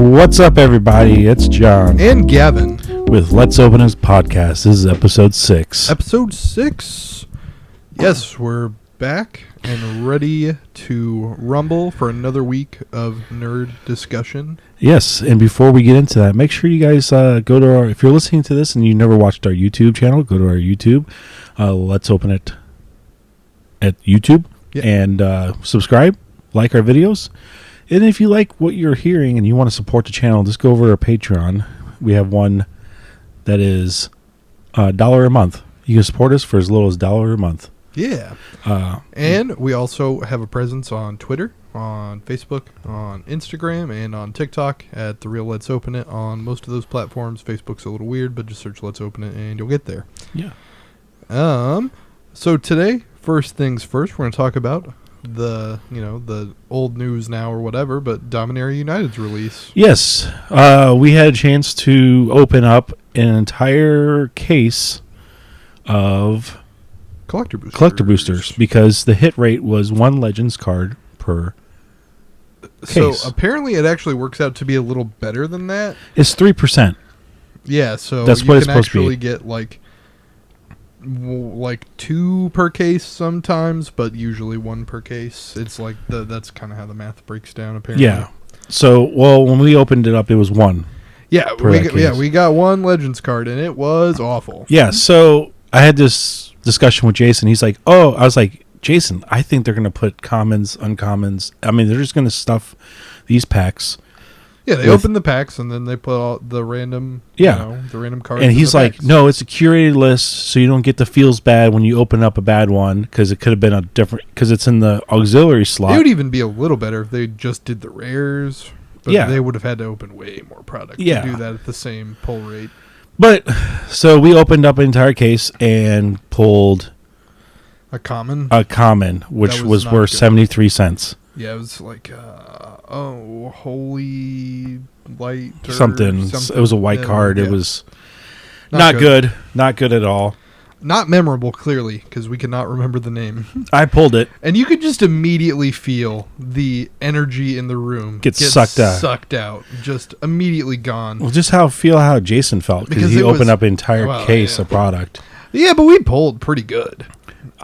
What's up, everybody? It's John. And Gavin. With Let's Open His Podcast. This is episode 6. Episode 6. Yes, we're back and ready to rumble for another week of nerd discussion. Yes, and before we get into that, make sure you guys go to our... If you're listening to this and you never watched our YouTube channel, go to our YouTube. Let's Open It at YouTube. Yeah. And subscribe, like our videos. And if you like what you're hearing and you want to support the channel, just go over to our Patreon. We have one that is $1 a month. You can support us for as little as $1 a month. Yeah. And we also have a presence on Twitter, on Facebook, on Instagram, and on TikTok at The Real Let's Open It. On most of those platforms, Facebook's a little weird, but just search Let's Open It and you'll get there. Yeah. So today, first things first, we're going to talk about the old news now or whatever, but Dominaria United's release. Yes. We had a chance to open up an entire case of collector boosters because the hit rate was one Legends card per case. So apparently it actually works out to be a little better than that. It's 3%. Yeah, so that's what it's supposed to be. You can actually get like 2 per case sometimes, but usually 1 per case. It's like that's kind of how the math breaks down apparently. Yeah. So, when we opened it up, it was 1. Yeah, we got 1 Legends card and it was awful. Yeah, so I had this discussion with Jason. He's like, I was like, Jason, I think they're going to put commons, uncommons. I mean, they're just going to stuff these packs. Yeah, they open the packs and then they put all the random, the random cards. And he's like, no, it's a curated list, so you don't get the feels bad when you open up a bad one, because it could have been a different, because it's in the auxiliary slot. It would even be a little better if they just did the rares, but they would have had to open way more product to do that at the same pull rate. But, so we opened up an entire case and pulled a common, which was worth 73 cents. Yeah, it was like, Holy Light or something. It was a white card. Yeah. It was not good. Not good at all. Not memorable, clearly, because we cannot remember the name. I pulled it. And you could just immediately feel the energy in the room get sucked out. Just immediately gone. Well, just feel how Jason felt, because he opened up an entire case of product. Yeah, but we pulled pretty good.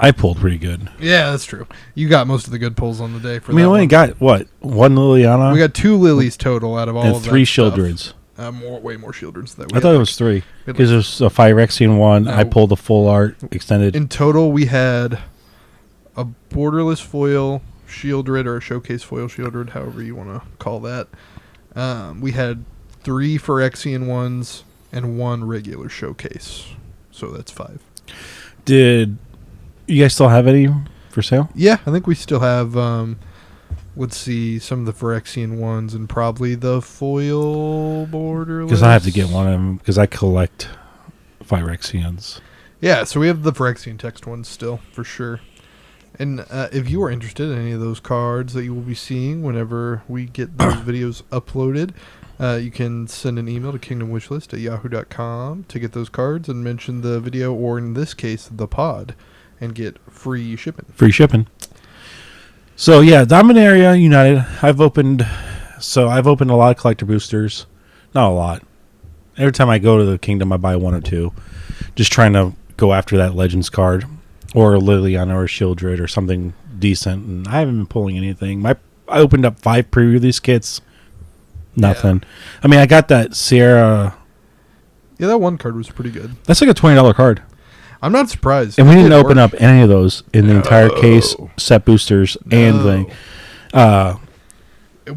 I pulled pretty good. Yeah, that's true. You got most of the good pulls on the day. We only got, 1 Liliana? We got 2 Lilies total out of all of that. And 3 Shieldreds. Way more Shieldreds than that. I thought it was 3. Because there's a Phyrexian one. No. I pulled the full art extended. In total, we had a borderless foil Shieldred, or a showcase foil Shieldred, however you want to call that. We had 3 Phyrexian ones and 1 regular showcase. So that's 5. Did you guys still have any for sale? Yeah, I think we still have, let's see, some of the Phyrexian ones and probably the foil borderless. Because I have to get one of them, because I collect Phyrexians. Yeah, so we have the Phyrexian text ones still, for sure. And if you are interested in any of those cards that you will be seeing whenever we get those videos uploaded, you can send an email to kingdomwishlist@yahoo.com to get those cards and mention the video, or in this case, the pod, and get free shipping. So, yeah, Dominaria United. I've opened a lot of collector boosters. Not a lot. Every time I go to the Kingdom, I buy 1 or 2. Just trying to go after that Legends card, or a Liliana or a Shieldred or something decent. And I haven't been pulling anything. I opened up 5 pre-release kits. Nothing. Yeah. I mean, I got that Sierra. Yeah, that 1 card was pretty good. That's like a $20 card. I'm not surprised. And we didn't open up any of those in the entire case, set boosters, and thing.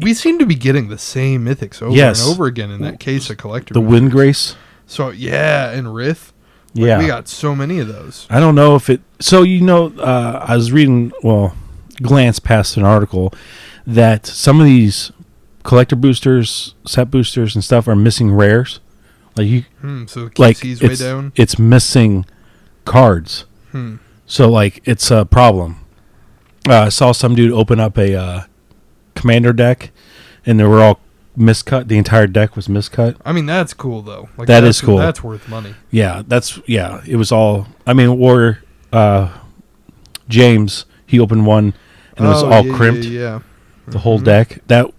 We seem to be getting the same mythics over and over again in that case of collector. The Windgrace. So, yeah, and Rith. Yeah. We got so many of those. I don't know if it... So, I was reading, glanced past an article that some of these collector boosters, set boosters, and stuff are missing rares. Like so the KC's way down? It's missing cards. So, it's a problem. I saw some dude open up a commander deck, and they were all miscut. The entire deck was miscut. I mean, that's cool, though. That is cool. That's worth money. Yeah, it was all... I mean, James, he opened one, and it was all crimped. Yeah. The whole deck. That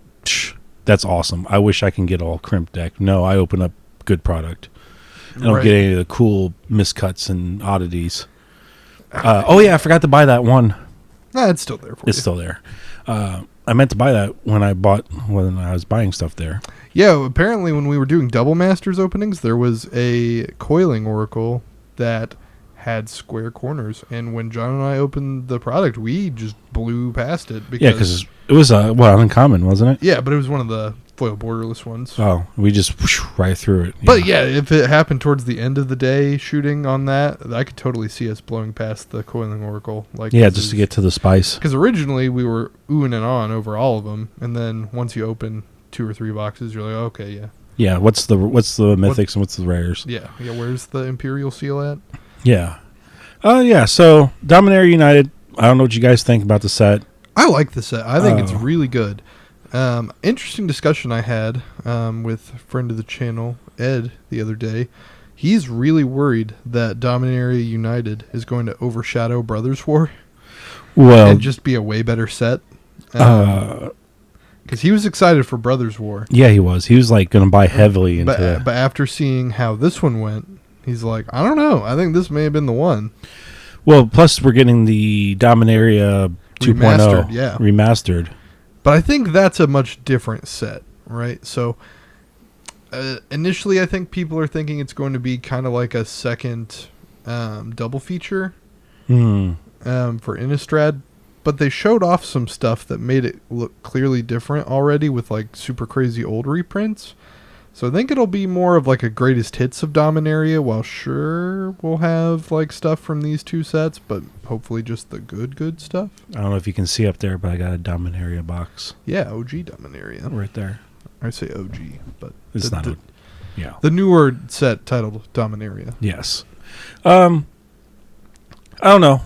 that's awesome. I wish I can get all crimped deck. No, I open up good product. I don't get any of the cool miscuts and oddities. Oh yeah, I forgot to buy that one. Nah, it's still there for you. It's still there. I meant to buy that when I was buying stuff there. Yeah, apparently when we were doing Double Masters openings, there was a coiling oracle that had square corners, and when John and I opened the product, we just blew past it. Because it was uncommon, wasn't it? Yeah, but it was one of the foil borderless ones. Oh, we just right through it. But yeah, if it happened towards the end of the day shooting on that, I could totally see us blowing past the coiling oracle. Just to get to the spice. Because originally we were oohing and on over all of them, and then once you open 2 or 3 boxes, you're like, okay, yeah. Yeah, what's the mythics and what's the rares? Yeah. Where's the Imperial Seal at? Yeah. So Dominaria United. I don't know what you guys think about the set. I like the set. I think it's really good. Interesting discussion I had with a friend of the channel, Ed, the other day. He's really worried that Dominaria United is going to overshadow Brothers War. Well, and just be a way better set. Because he was excited for Brothers War. Yeah, he was. He was like going to buy heavily into it. But after seeing how this one went, he's like, I don't know. I think this may have been the one. Well, plus we're getting the Dominaria 2.0 remastered. But I think that's a much different set, right? So initially I think people are thinking it's going to be kind of like a second double feature for Innistrad. But they showed off some stuff that made it look clearly different already with like super crazy old reprints. So I think it'll be more of like a greatest hits of Dominaria, while sure we'll have like stuff from these 2 sets, but hopefully just the good stuff. I don't know if you can see up there, but I got a Dominaria box. Yeah, OG Dominaria. Right there. I say OG, but it's not the newer set titled Dominaria. Yes. I don't know.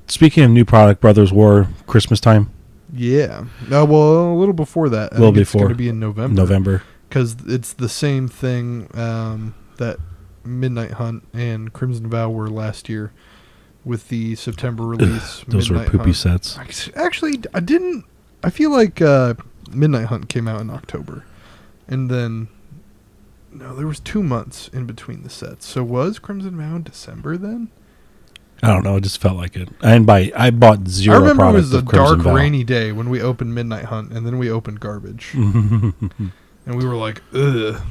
Speaking of new product, Brothers War, Christmas time. Yeah. Well, a little before that. It's going to be in November. Because it's the same thing that Midnight Hunt and Crimson Vow were last year with the September release. Those Midnight were poopy Hunt. sets. Actually, I feel like Midnight Hunt came out in October. And then, no, there was 2 months in between the sets. So was Crimson Vow in December then? I don't know. It just felt like it. I bought zero. I remember it was a dark, rainy day when we opened Midnight Hunt, and then we opened Garbage. And we were like, ugh.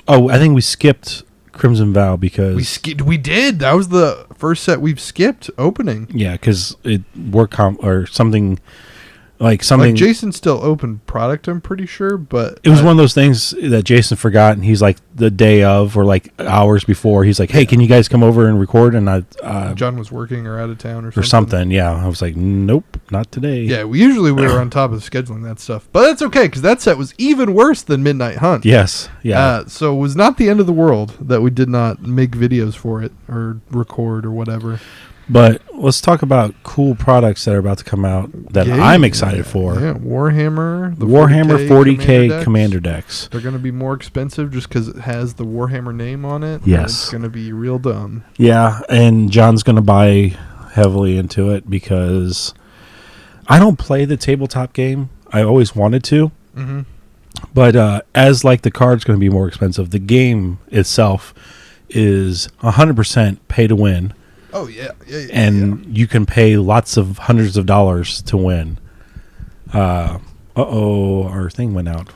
I think we skipped Crimson Vow because... We did. That was the first set we've skipped opening. Yeah, because it worked or something... Like Jason still opened product, I'm pretty sure, but it was one of those things that Jason forgot, and he's like the day of or like hours before, he's like, "Hey, can you guys come over and record?" And John was working or out of town or something. Yeah, I was like, "Nope, not today." Yeah, we were on top of scheduling that stuff, but that's okay because that set was even worse than Midnight Hunt. Yes, yeah. So it was not the end of the world that we did not make videos for it or record or whatever. But let's talk about cool products that are about to come out that I'm excited for. Yeah, Warhammer. The Warhammer 40K Commander decks. They're going to be more expensive just because it has the Warhammer name on it. Yes. It's going to be real dumb. Yeah, and John's going to buy heavily into it because I don't play the tabletop game. I always wanted to. Mm-hmm. But as like the card's going to be more expensive, the game itself is 100% pay to win. Oh, yeah. And you can pay lots of hundreds of dollars to win. Our thing went out.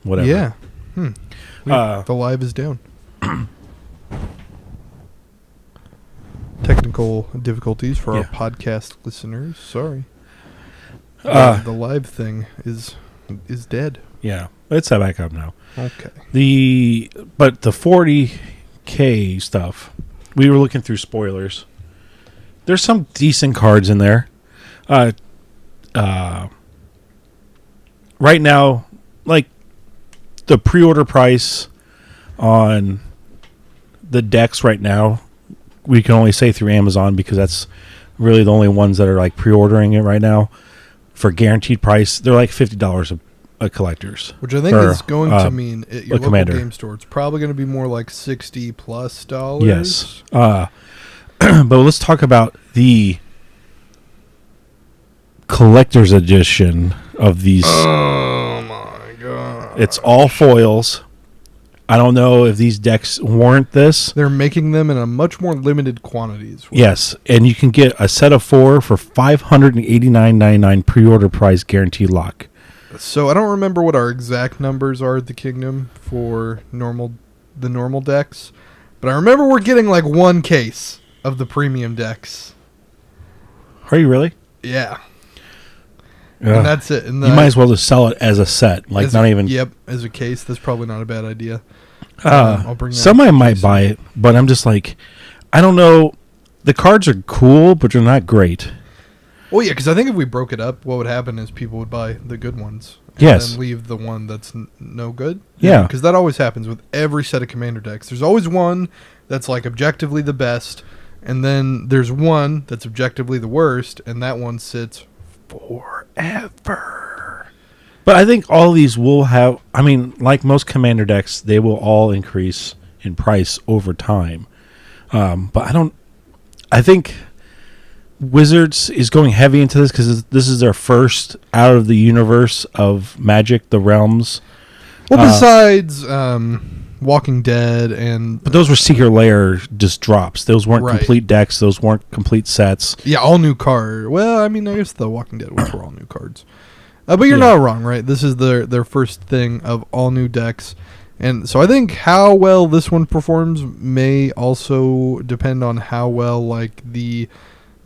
Whatever. Yeah. The live is down. Technical difficulties for our podcast listeners. Sorry. The live thing is dead. Yeah. It's back up now. Okay. But the 40K stuff... We were looking through spoilers. There's some decent cards in there. Right now, like the pre-order price on the decks right now, we can only say through Amazon because that's really the only ones that are like pre-ordering it right now for guaranteed price. They're like $50 a collector's, which I think is going to mean at your local Commander game store it's probably going to be more like $60+. Yes. But let's talk about the collector's edition of these. Oh my god! It's all foils. I don't know if these decks warrant this. They're making them in a much more limited quantities. Yes, and you can get a set of 4 for $589.99 pre-order price guaranteed lock. So I don't remember what our exact numbers are at the Kingdom for the normal decks, but I remember we're getting like one case of the premium decks. Are you really? Yeah. Ugh. And that's it. And You might as well just sell it as a set, like not even. Yep, as a case. That's probably not a bad idea. I'll bring that Somebody might case buy in. it, but I'm just like, I don't know. The cards are cool, but they're not great. Oh yeah, because I think if we broke it up, what would happen is people would buy the good ones. And Yes. then leave the one that's no good. Yeah. Because that always happens with every set of Commander decks. There's always one that's like objectively the best, and then there's one that's objectively the worst, and that one sits forever. But I think all these will have. I mean, like most Commander decks, they will all increase in price over time. But I don't. I think Wizards is going heavy into this because this is their first out of the universe of Magic, the realms. Well, besides Walking Dead and... But those were Secret Lair just drops. Those weren't Right. complete decks. Those weren't complete sets. Yeah, all new card. Well, I mean, I guess the Walking Dead ones were all new cards. But you're not wrong, right? This is their first thing of all new decks. And so I think how well this one performs may also depend on how well like the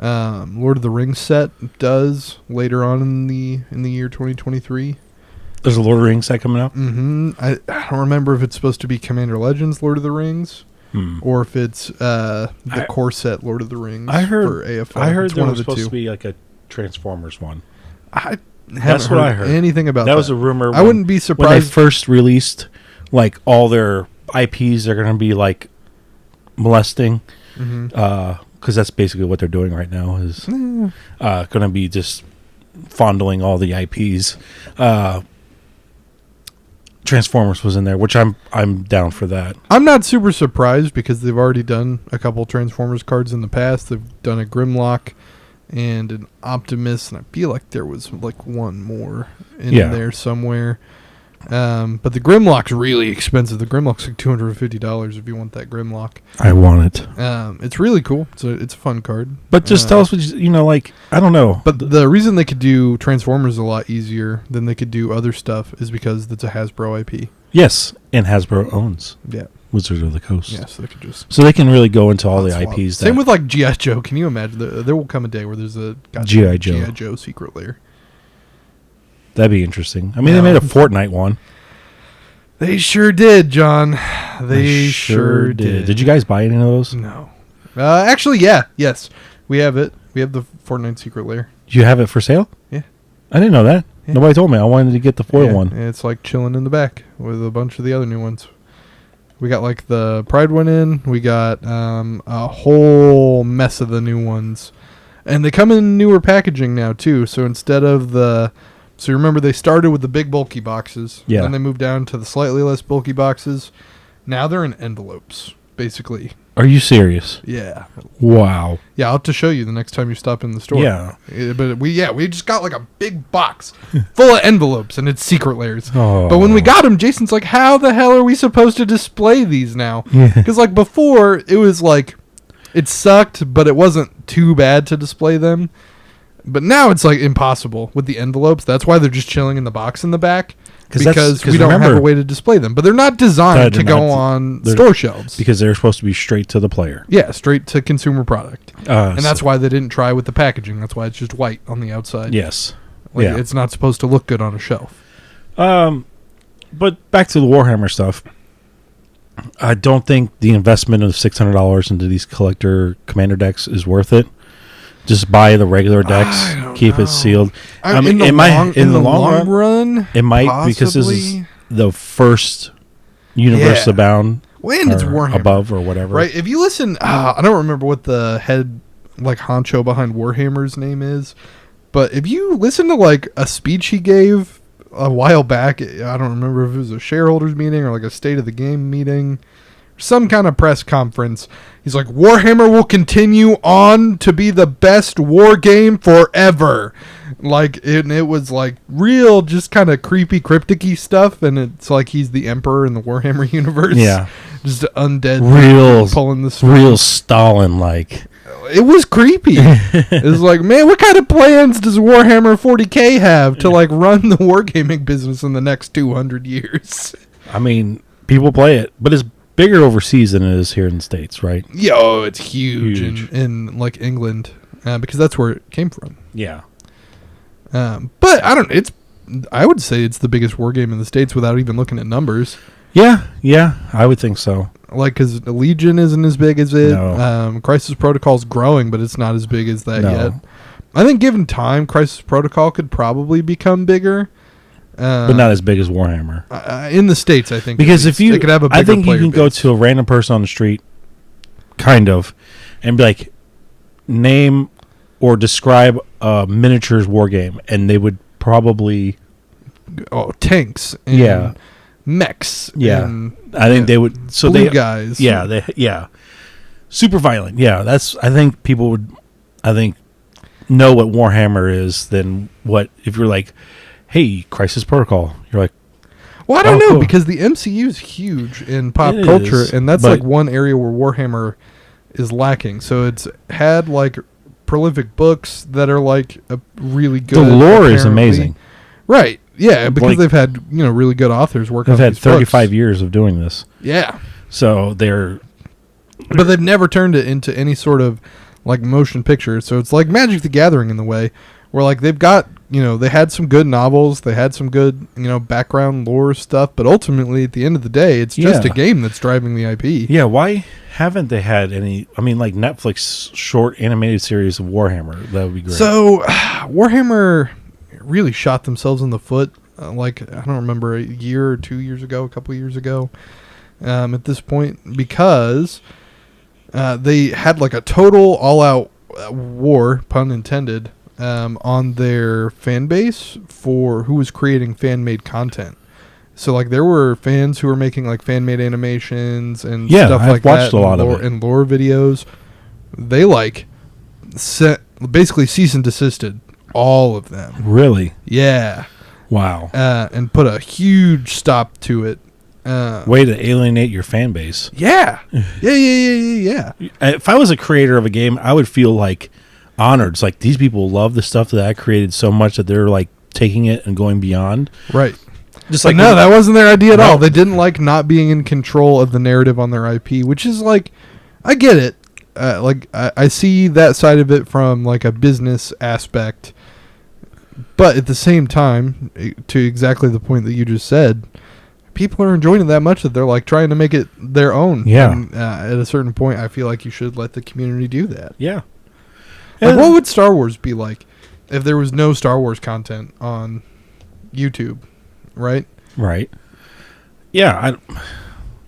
Lord of the Rings set does later on in the year 2023. There's a Lord of the Rings set coming out. Mm-hmm. I don't remember if it's supposed to be Commander Legends Lord of the Rings or if it's the core set Lord of the Rings for AFL. I heard it's there one was of the supposed two. to be like a Transformers one. I That's haven't what heard I heard. anything about That was a rumor. I wouldn't be when they surprised. first released like all their IPs are going to be like molesting, because that's basically what they're doing right now is going to be just fondling all the IPs. Transformers was in there, which I'm down for that. I'm not super surprised because they've already done a couple Transformers cards in the past. They've done a Grimlock and an Optimus, and I feel like there was like one more in there somewhere. But the Grimlock's really expensive. The Grimlock's like $250 if you want that Grimlock. I want it. It's really cool. It's a fun card. But just tell us what like I don't know. But the reason they could do Transformers a lot easier than they could do other stuff is because it's a Hasbro IP. Yes, and Hasbro owns Yeah. Wizards of the Coast. Yeah, so they could just... So they can really go into all the swap. IPs. Same with like G.I. Joe. Can you imagine? There will come a day where there's a G.I. Joe. G.I. Joe Secret Lair. That'd be interesting. I mean, they made a Fortnite one. They sure did, John. They sure did. Did you guys buy any of those? No. Actually, yeah. Yes. We have it. We have the Fortnite Secret Lair. Do you have it for sale? Yeah. I didn't know that. Yeah. Nobody told me. I wanted to get the foil Yeah, one. and it's like chilling in the back with a bunch of the other new ones. We got like the Pride one in. We got a whole mess of the new ones. And they come in newer packaging now, too. So instead of the... So remember, they started with the big bulky boxes. Yeah. Then they moved down to the slightly less bulky boxes. Now they're in envelopes, basically. Are you serious? Yeah. Wow. Yeah, I'll have to show you the next time you stop in the store. Yeah. But we just got like a big box full of envelopes, and it's Secret Lairs. Oh. But when we got them, Jason's like, how the hell are we supposed to display these now? Yeah. Because like before, it was like, it sucked, but it wasn't too bad to display them. But now it's like impossible with the envelopes. That's why they're just chilling in the box in the back. Because we don't have a way to display them. But they're not designed to go on store shelves. Because they're supposed to be straight to the player. Yeah, straight to consumer product. And that's So- why they didn't try with the packaging. That's why it's just white on the outside. Yes. Like, Yeah. it's not supposed to look good on a shelf. But back to the Warhammer stuff. I don't think the investment of $600 into these collector commander decks is worth it. Just buy the regular decks, keep it sealed. I mean, in the long run, it might because this is possibly. the first universe Yeah. abound When it's or Warhammer. above or whatever. Right? If you listen, I don't remember what the head, like, honcho behind Warhammer's name is, but if you listen to, like, a speech he gave a while back, I don't remember if it was a shareholders meeting or, like, a state of the game meeting some kind of press conference. He's like, Warhammer will continue on to be the best war game forever. Like, it was like real, just kind of creepy, cryptic-y stuff, and it's like he's the emperor in the Warhammer universe. Yeah. Just undead Real, pulling the string. real Stalin-like. It was creepy. It was like, man, what kind of plans does Warhammer 40K have to like run the wargaming business in the next 200 years? I mean, people play it, but it's bigger overseas than it is here in the States, right? Yo, it's huge. In like England, because that's where it came from. Yeah. But I would say it's the biggest war game in the States without even looking at numbers. Yeah, I would think so. Like, because Legion isn't as big as it. No. Crisis Protocol's growing, but it's not as big as that No. yet. I think given time, Crisis Protocol could probably become bigger. But not as big as Warhammer. In the States, I think. Because if you, it could have a bigger I think you player can go base. to a random person on the street, kind of, and be like, name or describe a miniatures war game, and they would probably, tanks and Yeah. mechs. Yeah. And, I think they would. So blue they guys. Yeah, super violent. Yeah, that's. I think people would. I think know what Warhammer is than what if you're like, hey, Crisis Protocol. You're like, Well, I don't Oh, know cool. because the MCU is huge in pop It culture, is, and that's but- like one area where Warhammer is lacking. So it's had like prolific books that are like a really good. the lore is apparently. amazing. Right? Yeah, because Like- they've had really good authors work They've on had these books. 35 years of doing this, Yeah, so they're but they've never turned it into any sort of like motion picture. So it's like Magic the Gathering in the way where like they've got they had some good novels, they had some good background lore stuff, but ultimately at the end of the day, it's just a Yeah. game that's driving the IP. yeah. Why haven't they had any? I mean, like Netflix short animated series of Warhammer. That would be great. So, Warhammer really shot themselves in the foot. Like, I don't remember, a year or 2 years ago, a couple years ago, at this point, because they had like a total all-out war, pun intended, on their fan base for who was creating fan-made content. So, like, there were fans who were making like fan-made animations and Yeah, stuff I've like watched that, a lot of lore, it. and lore videos. They like basically cease and desisted all of them. really, Yeah, wow. and put a huge stop to it. Way to alienate your fan base. Yeah, yeah. If I was a creator of a game, I would feel like honored. It's like these people love the stuff that I created so much that they're like taking it and going beyond. Right. Just But like no, that wasn't their idea at No. all. They didn't like not being in control of the narrative on their IP, which is like, I get it. I see that side of it from like a business aspect, but at the same time, to exactly the point that you just said, people are enjoying it that much that they're like trying to make it their own. Yeah. And, at a certain point, I feel like you should let the community do that. yeah. Like, what would Star Wars be like if there was no Star Wars content on YouTube? Right? Right. Yeah.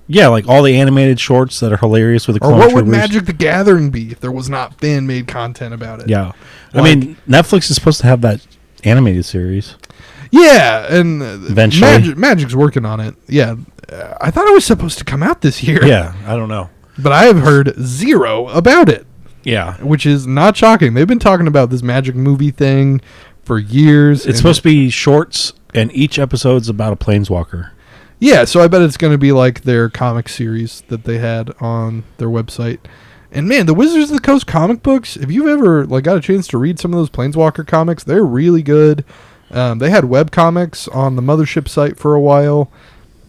Yeah, like all the animated shorts that are hilarious with the Or clone what would troopers. Magic the Gathering be if there was not fan-made content about it? Yeah. I Like- mean, Netflix is supposed to have that animated series. Yeah, and Eventually. Magic's working on it. Yeah. I thought it was supposed to come out this year. Yeah, I don't know. But I have heard zero about it, Yeah. which is not shocking. They've been talking about this Magic movie thing for years. It's supposed to be shorts, and each episode's about a planeswalker. Yeah, so I bet it's going to be like their comic series that they had on their website. And man, the Wizards of the Coast comic books, if you've ever like got a chance to read some of those Planeswalker comics, they're really good. They had web comics on the Mothership site for a while,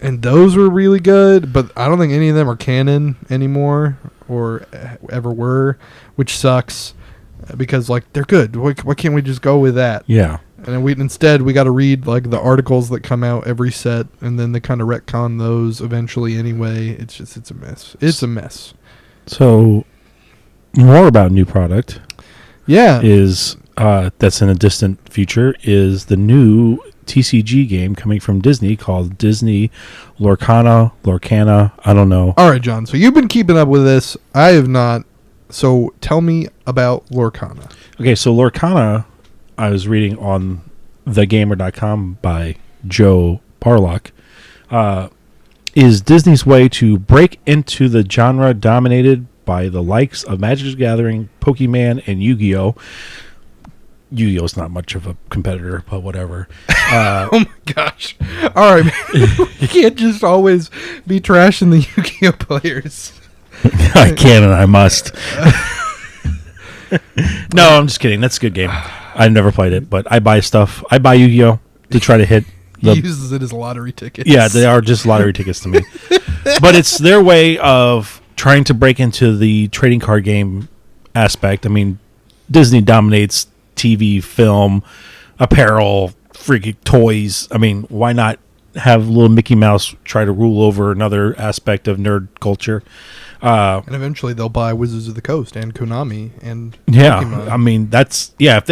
and those were really good, but I don't think any of them are canon anymore or ever were, which sucks because like they're good. Why can't we just go with that? Yeah. And then instead we got to read like the articles that come out every set, and then they kind of retcon those eventually anyway. It's a mess. It's a mess. So, more about new product Yeah. is that's in a distant future is the new TCG game coming from Disney called Disney Lorcana. I don't know. All right, John. So you've been keeping up with this. I have not. So tell me about Lorcana. Okay, so Lorcana, I was reading on thegamer.com by Joe Parlock. is Disney's way to break into the genre dominated by the likes of Magic the Gathering, Pokemon, and Yu-Gi-Oh! Yu-Gi-Oh's not much of a competitor, but whatever. Oh my gosh. All right. You can't just always be trashing the Yu-Gi-Oh players. I can and I must. No, I'm just kidding. That's a good game. I've never played it, but I buy stuff. I buy Yu-Gi-Oh! To try to hit. He uses it as lottery tickets. Yeah, they are just lottery tickets to me. But it's their way of trying to break into the trading card game aspect. I mean, Disney dominates TV, film, apparel, freaking toys. I mean, why not have little Mickey Mouse try to rule over another aspect of nerd culture? And eventually they'll buy Wizards of the Coast and Konami and Pokemon. I mean, that's if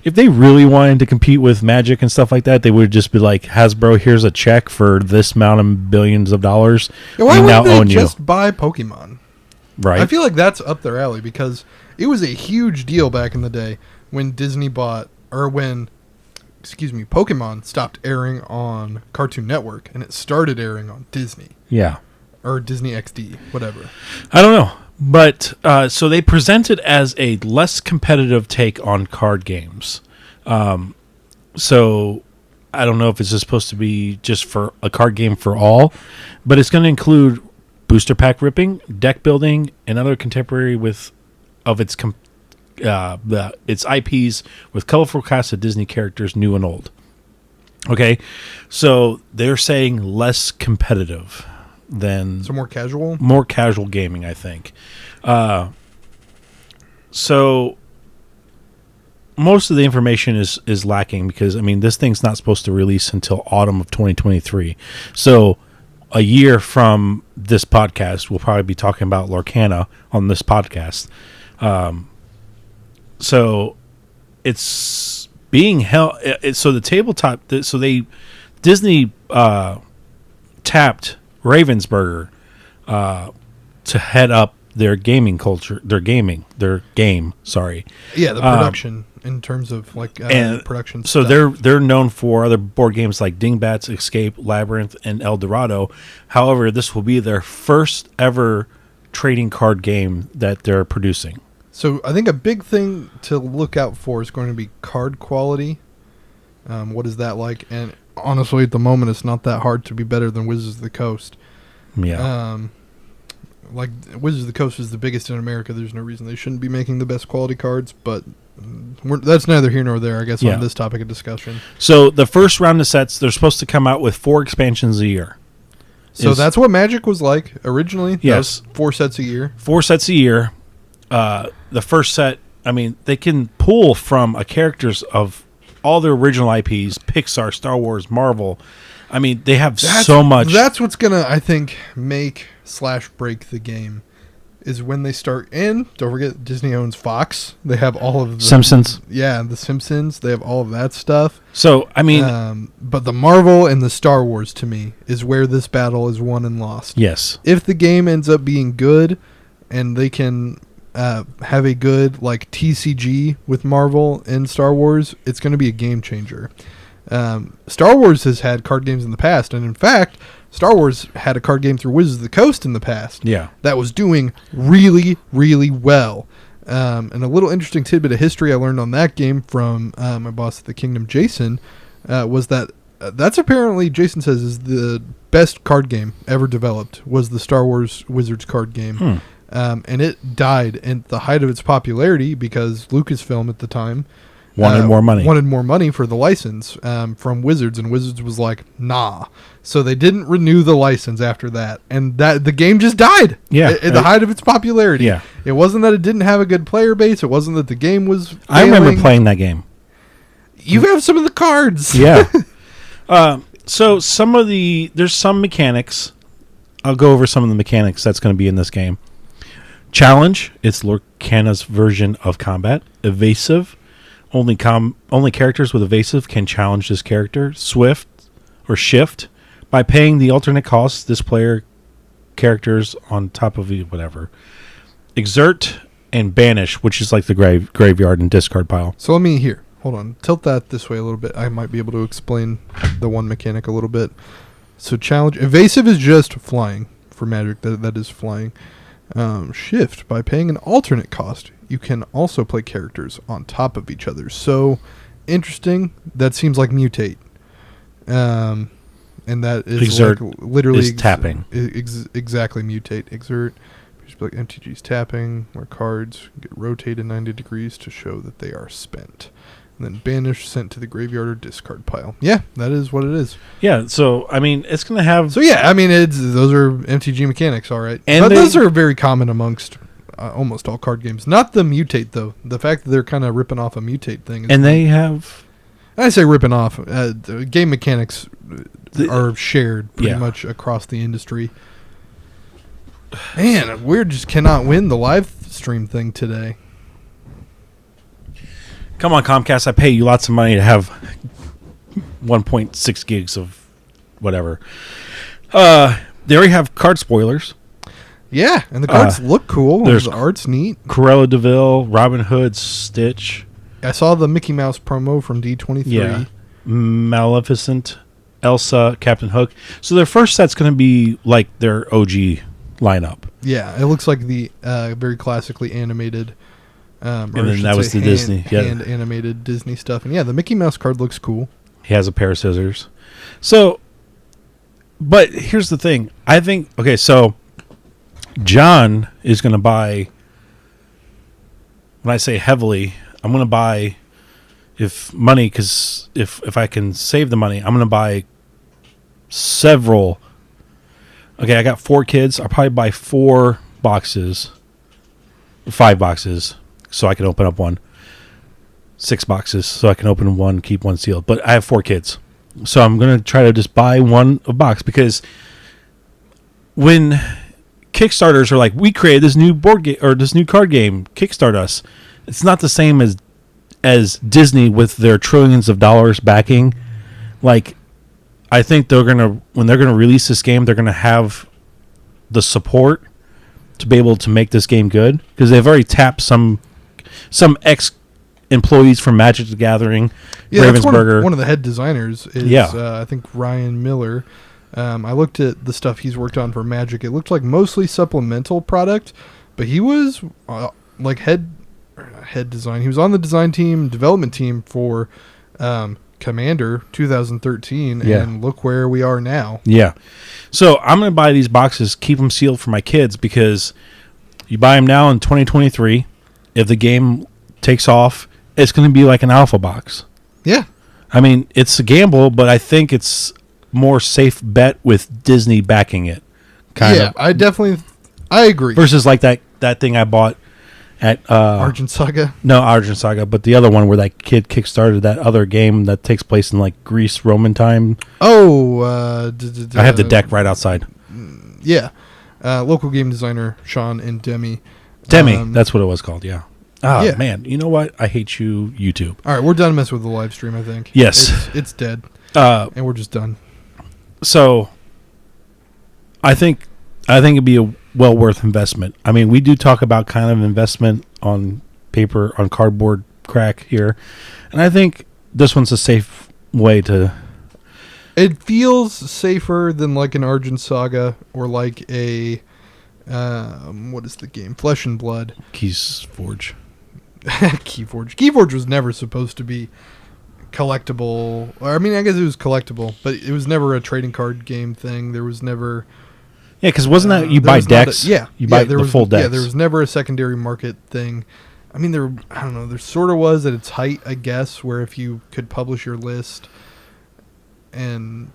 they really wanted to compete with Magic and stuff like that, they would just be like, Hasbro, here's a check for this amount of billions of dollars. Why wouldn't they just buy Pokemon? Right. I feel like that's up their alley because it was a huge deal back in the day when Pokemon stopped airing on Cartoon Network and it started airing on Disney. Yeah. Or Disney XD, whatever. I don't know. But so they present it as a less competitive take on card games. So I don't know if it's just supposed to be just for a card game for all, but it's going to include booster pack ripping, deck building, and other contemporary its IPs with colorful casts of Disney characters, new and old. Okay, so they're saying less competitive than more casual gaming, I think. So most of the information is lacking because I mean this thing's not supposed to release until autumn of 2023. So a year from this podcast, we'll probably be talking about Lorcana on this podcast. So it's being held. So the tabletop. Disney tapped Ravensburger to head up their gaming culture, their game. Sorry. Yeah, the production in terms of production. So stuff. they're known for other board games like Dingbats, Escape, Labyrinth, and El Dorado. However, this will be their first ever trading card game that they're producing. So I think a big thing to look out for is going to be card quality. What is that like? And honestly, at the moment, it's not that hard to be better than Wizards of the Coast. Yeah. Like Wizards of the Coast is the biggest in America. There's no reason they shouldn't be making the best quality cards, but that's neither here nor there, I guess, on this topic of discussion. So the first round of sets, they're supposed to come out with 4 expansions a year. So that's what Magic was like originally? Yes. 4 sets a year? 4 sets a year. The first set, I mean, they can pull from characters of all their original IPs, Pixar, Star Wars, Marvel. I mean, they have so much. That's what's going to, I think, make/break the game is when they start in. Don't forget, Disney owns Fox. They have all of the Simpsons. Yeah, the Simpsons. They have all of that stuff. So, I mean. But the Marvel and the Star Wars, to me, is where this battle is won and lost. Yes. If the game ends up being good and they can have a good TCG with Marvel and Star Wars, it's going to be a game changer. Star Wars has had card games in the past, and in fact, Star Wars had a card game through Wizards of the Coast in the past. Yeah, that was doing really, really well. And a little interesting tidbit of history I learned on that game from my boss at the Kingdom, Jason, was that that's apparently, Jason says, is the best card game ever developed, was the Star Wars Wizards card game. And it died at the height of its popularity because Lucasfilm at the time wanted more money for the license from Wizards, and Wizards was like, nah. So they didn't renew the license after that, and the game just died at the height of its popularity. Yeah. It wasn't that it didn't have a good player base. It wasn't that the game was failing. I remember playing that game. You have some of the cards. Yeah. So there's some mechanics. I'll go over some of the mechanics that's going to be in this game. Challenge, it's Lorcana's version of combat. Evasive, only characters with evasive can challenge this character. Swift or shift, by paying the alternate costs this player characters on top of whatever. Exert and banish, which is like the graveyard and discard pile. So hold on, tilt that this way a little bit. I might be able to explain the one mechanic a little bit. So challenge evasive is just flying for magic. That is flying. Shift, by paying an alternate cost, you can also play characters on top of each other. So interesting. That seems like mutate. And that is exert like literally is tapping. Exactly, mutate. Exert. Like MTG's tapping, where cards get rotated 90 degrees to show that they are spent. And then banish, sent to the graveyard or discard pile. Yeah, that is what it is. Yeah, so, I mean, it's going to have... So, yeah, I mean, those are MTG mechanics, all right. And but those are very common amongst almost all card games. Not the mutate, though. The fact that they're kind of ripping off a mutate thing. And they have... I say ripping off. Game mechanics are shared pretty much across the industry. Man, we just cannot win the live stream thing today. Come on, Comcast. I pay you lots of money to have 1.6 gigs of whatever. They already have card spoilers. Yeah, and the cards look cool. There's the art's neat. Cruella de Vil, Robin Hood, Stitch. I saw the Mickey Mouse promo from D23. Yeah. Maleficent, Elsa, Captain Hook. So their first set's going to be like their OG lineup. Yeah, it looks like the very classically animated. And then that was the Disney. Hand animated Disney stuff. And yeah, the Mickey Mouse card looks cool. He has a pair of scissors. So, but here's the thing. I think, okay, so John is going to buy, when I say heavily, I'm going to buy, because if I can save the money, I'm going to buy several. Okay, I got 4 kids. I'll probably buy 5 boxes, so I can open up one. 6 boxes, so I can open one, keep one sealed. But I have 4 kids, so I'm going to try to just buy one a box, because when Kickstarters are like, we created this new board game or this new card game, kickstart us. It's not the same as Disney with their trillions of dollars backing. Like, I think when they're gonna release this game, they're gonna have the support to be able to make this game good, because they've already tapped some ex employees from Magic the Gathering. Yeah, Ravensburger. One of the head designers is I think Ryan Miller. I looked at the stuff he's worked on for Magic. It looked like mostly supplemental product, but he was like head design. He was on the development team for Commander 2013, and look where we are now. Yeah. So I'm going to buy these boxes, keep them sealed for my kids, because you buy them now in 2023. If the game takes off, it's going to be like an alpha box. Yeah. I mean, it's a gamble, but I think it's more safe bet with Disney backing it. Kind of. I agree. Versus like that thing I bought at Argent Saga? No, Argent Saga, but the other one where that kid kickstarted that other game that takes place in like Greece, Roman time. Oh, I have the deck right outside. Yeah. Local game designer Sean and Demi. That's what it was called, yeah. Oh, yeah. Man, you know what? I hate you, YouTube. All right, we're done messing with the live stream, I think. Yes. It's dead. And we're just done. So, I think it'd be a well worth investment. I mean, we do talk about kind of investment on paper, on cardboard crack here, and I think this one's a safe way to. It feels safer than like an Argent Saga or like a what is the game? Flesh and Blood. Keyforge. Keyforge was never supposed to be collectible. I mean, I guess it was collectible, but it was never a trading card game thing. There was never. Yeah, because wasn't that you buy decks? You buy the full decks. Yeah, there was never a secondary market thing. I mean, I don't know. There sort of was at its height, I guess, where if you could publish your list and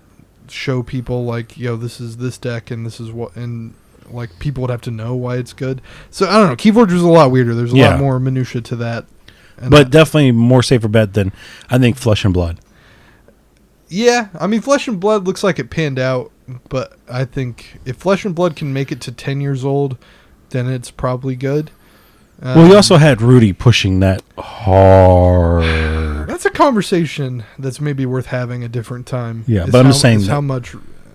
show people like, yo, this is this deck and this is what, and like people would have to know why it's good. So I don't know. Keyforge was a lot weirder. There's a lot more minutia to that. But definitely more safer bet than I think Flesh and Blood. Yeah, I mean, Flesh and Blood looks like it panned out, but I think if Flesh and Blood can make it to 10 years old, then it's probably good. Well, we also had Rudy pushing that hard. That's a conversation that's maybe worth having a different time. Yeah, but I'm just saying how much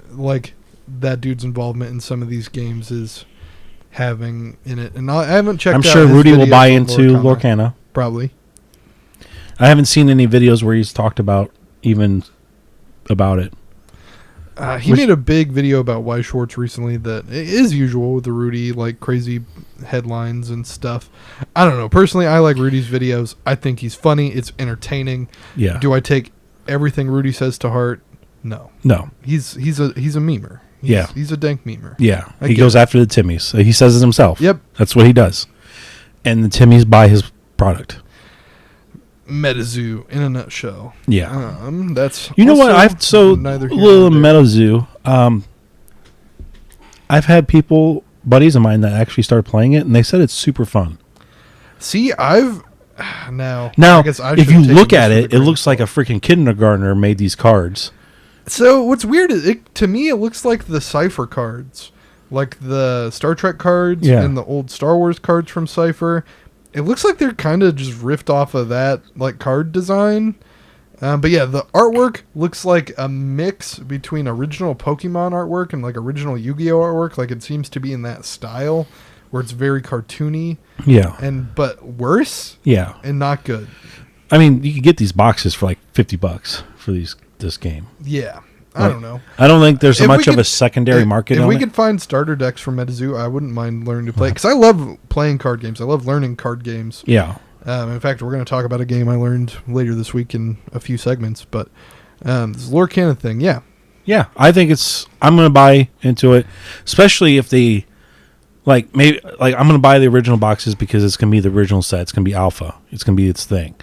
like that dude's involvement in some of these games is having in it. And I haven't checked. I'm sure Rudy will buy into Lorcana. Probably. I haven't seen any videos where he's talked about even about it. He made a big video about Weiss Schwartz recently that is usual with the Rudy, like crazy headlines and stuff. I don't know. Personally, I like Rudy's videos. I think he's funny. It's entertaining. Yeah. Do I take everything Rudy says to heart? No. He's a memer. He's a dank memer. Yeah. He goes after the Timmies. He says it himself. Yep. That's what he does. And the Timmies buy his product. MetaZoo in a nutshell. Yeah. That's what neither here little nor there. MetaZoo. I've had buddies of mine that actually started playing it, and they said it's super fun. See, now Now, I guess I if should've you taken look this at with a it, it grain of looks like a freaking kindergartner made these cards. So what's weird is to me it looks like the Cypher cards, like the Star Trek cards and the old Star Wars cards from Cypher. It looks like they're kind of just riffed off of that like card design. But yeah, the artwork looks like a mix between original Pokemon artwork and like original Yu-Gi-Oh artwork. Like it seems to be in that style where it's very cartoony. Yeah. But worse. Yeah. And not good. I mean, you can get these boxes for like $50 for this game. Yeah. I don't know. I don't think there's If much we of a secondary market If on we it. could find starter decks from MetaZoo, I wouldn't mind learning to play. Because I love playing card games. I love learning card games. Yeah. In fact, we're going to talk about a game I learned later this week in a few segments. But this lore canon thing, yeah. Yeah, I think I'm going to buy into it, especially if they, I'm going to buy the original boxes because it's going to be the original set. It's going to be alpha. It's going to be its thing.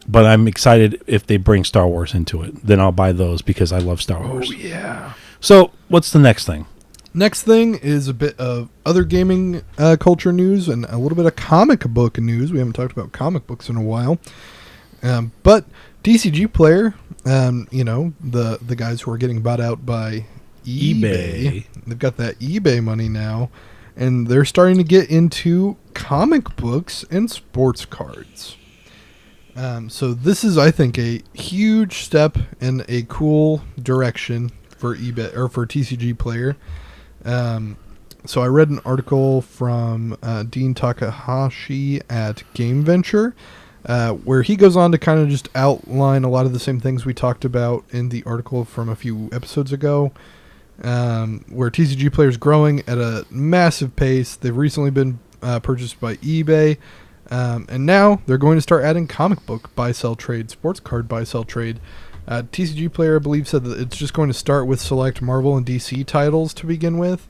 But I'm excited if they bring Star Wars into it. Then I'll buy those because I love Star Wars. Oh, yeah. So what's the next thing? Next thing is a bit of other gaming culture news and a little bit of comic book news. We haven't talked about comic books in a while. But TCG Player, the guys who are getting bought out by eBay. They've got that eBay money now. And they're starting to get into comic books and sports cards. So this is, I think, a huge step in a cool direction for eBay or for TCG Player. So I read an article from Dean Takahashi at Game Venture, where he goes on to kind of just outline a lot of the same things we talked about in the article from a few episodes ago, where TCG Player is growing at a massive pace. They've recently been purchased by eBay. And now they're going to start adding comic book buy-sell trade, sports card buy-sell trade. TCG Player, I believe, said that it's just going to start with select Marvel and DC titles to begin with,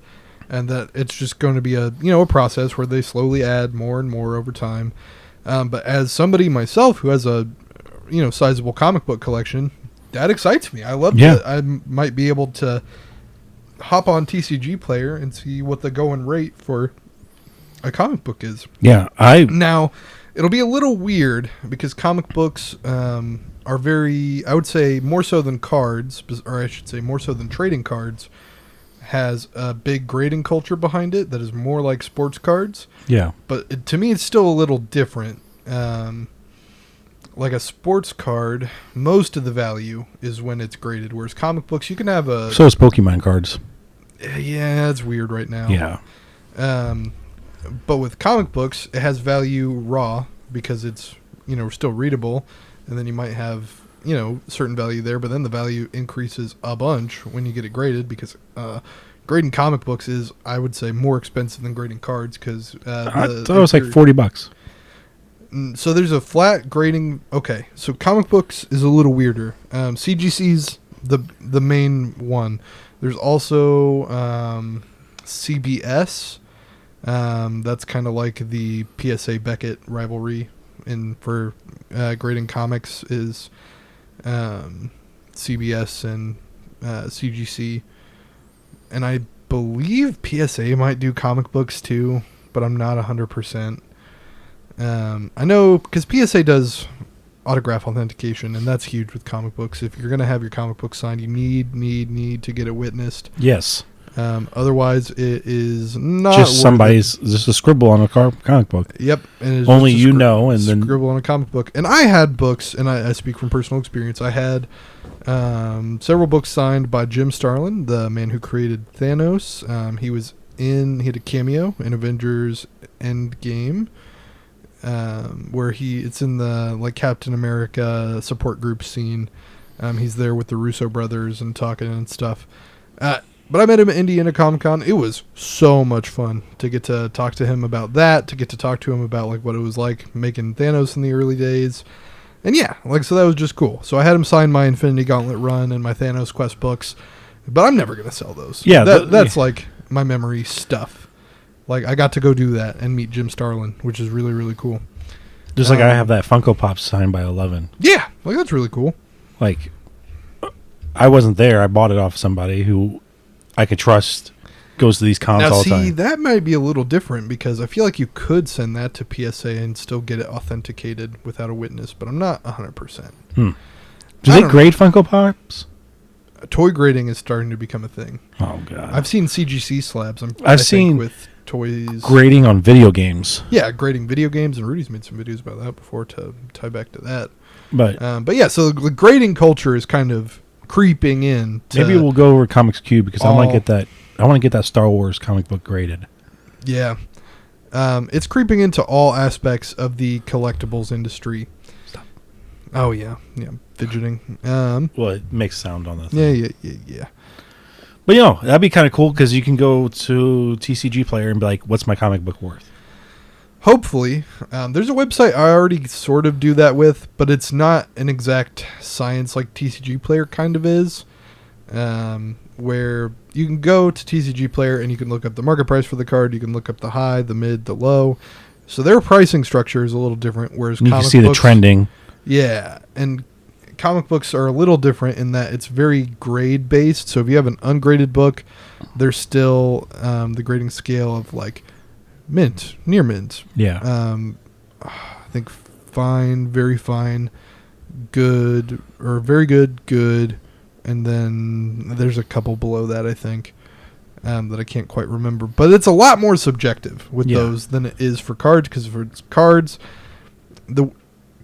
and that it's just going to be a process where they slowly add more and more over time. But as somebody myself who has a sizable comic book collection, that excites me. I love that I might be able to hop on TCG Player and see what the going rate for a comic book is. Yeah, Now, it'll be a little weird because comic books are very, I would say, more so than cards, or I should say more so than trading cards, has a big grading culture behind it that is more like sports cards. Yeah. But to me, it's still a little different. Like a sports card, most of the value is when it's graded, whereas comic books, you can have a... So is Pokemon cards. Yeah, it's weird right now. Yeah. But with comic books, it has value raw because it's, still readable. And then you might have, certain value there, but then the value increases a bunch when you get it graded because grading comic books is, I would say, more expensive than grading cards because... I thought it was like $40. So there's a flat grading... Okay, so comic books is a little weirder. CGC's the main one. There's also CBS... that's kind of like the PSA Beckett rivalry for grading comics is CBS and CGC. And I believe PSA might do comic books too, but I'm not 100%. I know because PSA does autograph authentication, and that's huge with comic books. If you're going to have your comic book signed, you need to get it witnessed. Yes. Otherwise, it is not just a scribble on a comic book. Yep. And only and then scribble on a comic book. And I had books, and I speak from personal experience. I had several books signed by Jim Starlin, the man who created Thanos. He had a cameo in Avengers Endgame, where it's in the like Captain America support group scene. He's there with the Russo brothers and talking and stuff. But I met him at Indiana Comic Con. It was so much fun to get to talk to him about that, to get to talk to him about like what it was like making Thanos in the early days. And yeah, like, so that was just cool. So I had him sign my Infinity Gauntlet run and my Thanos Quest books, but I'm never going to sell those. Yeah. That's like my memory stuff. Like, I got to go do that and meet Jim Starlin, which is really, really cool. Just like I have that Funko Pop signed by 11. Yeah, like that's really cool. Like, I wasn't there. I bought it off somebody who I could trust goes to these cons now, all the time. that might be a little different because I feel like you could send that to PSA and still get it authenticated without a witness, but I'm not 100%. Do they grade Funko Pops? Toy grading is starting to become a thing. Oh, God. I've seen CGC slabs. I've seen with toys. Grading on video games. Yeah, grading video games, and Rudy's made some videos about that before to tie back to that. But yeah, so the grading culture is kind of creeping in. Maybe we'll go over Comics Cube because I want to get that. I want to get that Star Wars comic book graded. Yeah, it's creeping into all aspects of the collectibles industry. Stop. Oh yeah, fidgeting. Well, it makes sound on the thing. Yeah. But that'd be kind of cool because you can go to TCG Player and be like, "What's my comic book worth?" Hopefully, there's a website I already sort of do that with, but it's not an exact science like TCG Player kind of is, where you can go to TCG Player and you can look up the market price for the card, you can look up the high, the mid, the low. So their pricing structure is a little different, whereas you can see the trending. Yeah, and comic books are a little different in that it's very grade based. So if you have an ungraded book, there's still the grading scale of like mint, near mint. Yeah. I think fine, very fine, good, or very good, good, and then there's a couple below that, I think, that I can't quite remember. But it's a lot more subjective with those than it is for cards, because for cards, the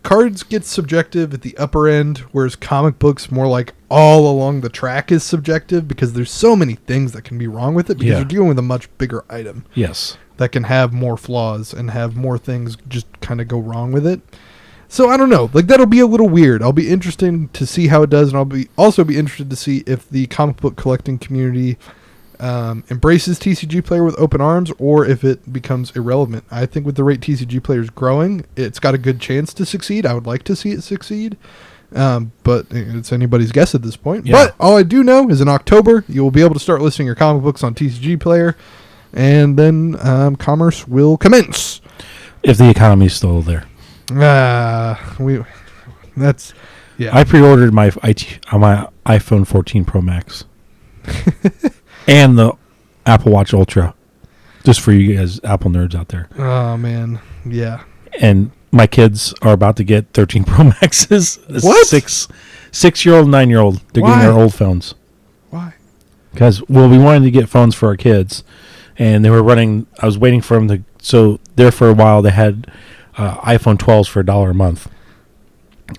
cards get subjective at the upper end, whereas comic books more like all along the track is subjective, because there's so many things that can be wrong with it, because you're dealing with a much bigger item. Yes. That can have more flaws and have more things just kind of go wrong with it. So I don't know. Like, that'll be a little weird. I'll be interested to see how it does, and I'll also be interested to see if the comic book collecting community embraces TCG Player with open arms, or if it becomes irrelevant. I think with the rate TCG Player is growing, it's got a good chance to succeed. I would like to see it succeed, but it's anybody's guess at this point. Yeah. But all I do know is in October, you will be able to start listing your comic books on TCG Player, and then commerce will commence. If the economy is still there. I pre-ordered my iPhone 14 Pro Max and the Apple Watch Ultra, just for you guys Apple nerds out there. Oh man, yeah. And my kids are about to get 13 Pro Maxes. What? 6-year-old, 9-year-old. They're getting their old phones. Why? Because we wanted to get phones for our kids, and they were running. I was waiting for them to. So there for a while, they had iPhone 12s for $1 a month,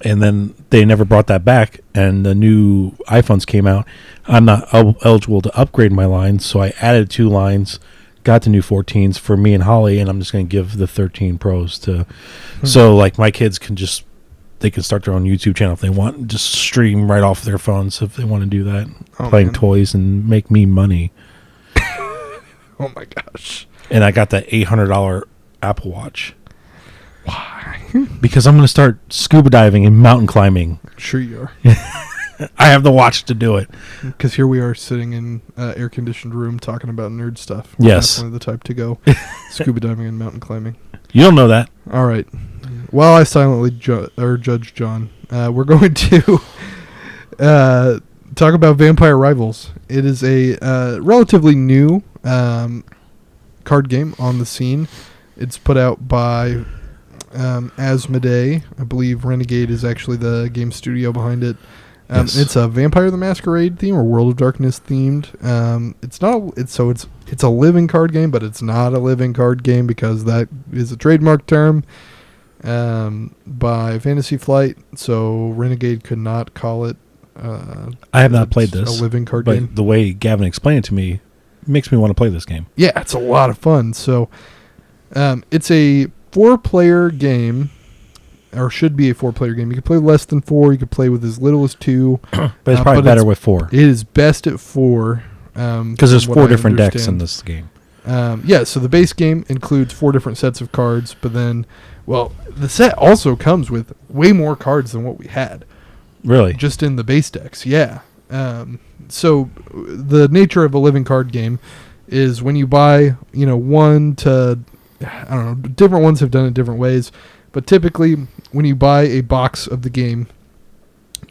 and then they never brought that back. And the new iPhones came out. I'm not eligible to upgrade my line, so I added 2 lines, got the new 14s for me and Holly, and I'm just going to give the 13 Pros to. So like my kids can just. They can start their own YouTube channel if they want, and just stream right off their phones if they want to do that, playing toys and make me money. Oh my gosh! And I got that $800 Apple Watch. Why? Because I'm going to start scuba diving and mountain climbing. Sure you are. I have the watch to do it. Because here we are sitting in an air-conditioned room talking about nerd stuff. Yes. Definitely the type to go scuba diving and mountain climbing. You don't know that. All right. While I silently judge John, we're going to talk about Vampire Rivals. It is a relatively new card game on the scene. It's put out by Asmodee. I believe Renegade is actually the game studio behind it. Yes. It's a Vampire the Masquerade theme or World of Darkness themed. It's a living card game, but it's not a living card game because that is a trademark term by Fantasy Flight. So Renegade could not call it. I have not played this. A living card but game. The way Gavin explained it to me makes me want to play this game. Yeah, it's a lot of fun. So it's a 4-player game or should be a 4-player game. You can play less than 4. You can play with as little as 2. But it's probably better with 4. It is best at 4. Because there's 4 different decks in this game. So the base game includes 4 different sets of cards, but then, the set also comes with way more cards than what we had. Really? Just in the base decks, yeah. So the nature of a living card game is when you buy, one to, I don't know, different ones have done it different ways, but typically when you buy a box of the game,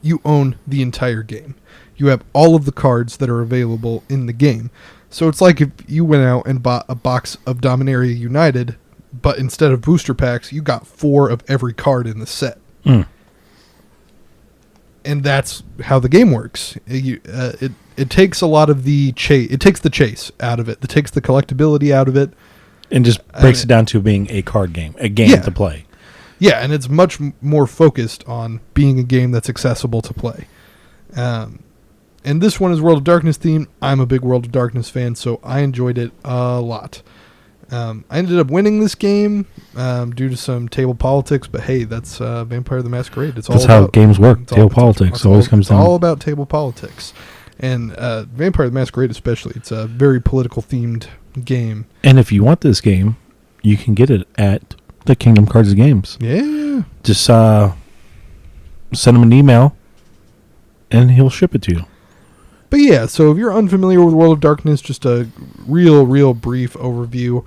you own the entire game. You have all of the cards that are available in the game. So it's like if you went out and bought a box of Dominaria United, but instead of booster packs, you got 4 of every card in the set. Mm. And that's how the game works. It takes a lot of the chase. It takes the chase out of it. It takes the collectability out of it, and just breaks it down to being a card game, a game to play. Yeah, and it's much more focused on being a game that's accessible to play. And this one is World of Darkness themed. I'm a big World of Darkness fan, so I enjoyed it a lot. I ended up winning this game due to some table politics, but hey, that's Vampire the Masquerade. That's how games work. Table politics always comes down. It's all about table politics. And Vampire the Masquerade especially. It's a very political themed game. And if you want this game, you can get it at the Kingdom Cards Games. Yeah. Just send him an email, and he'll ship it to you. But yeah, so if you're unfamiliar with World of Darkness, just a real brief overview.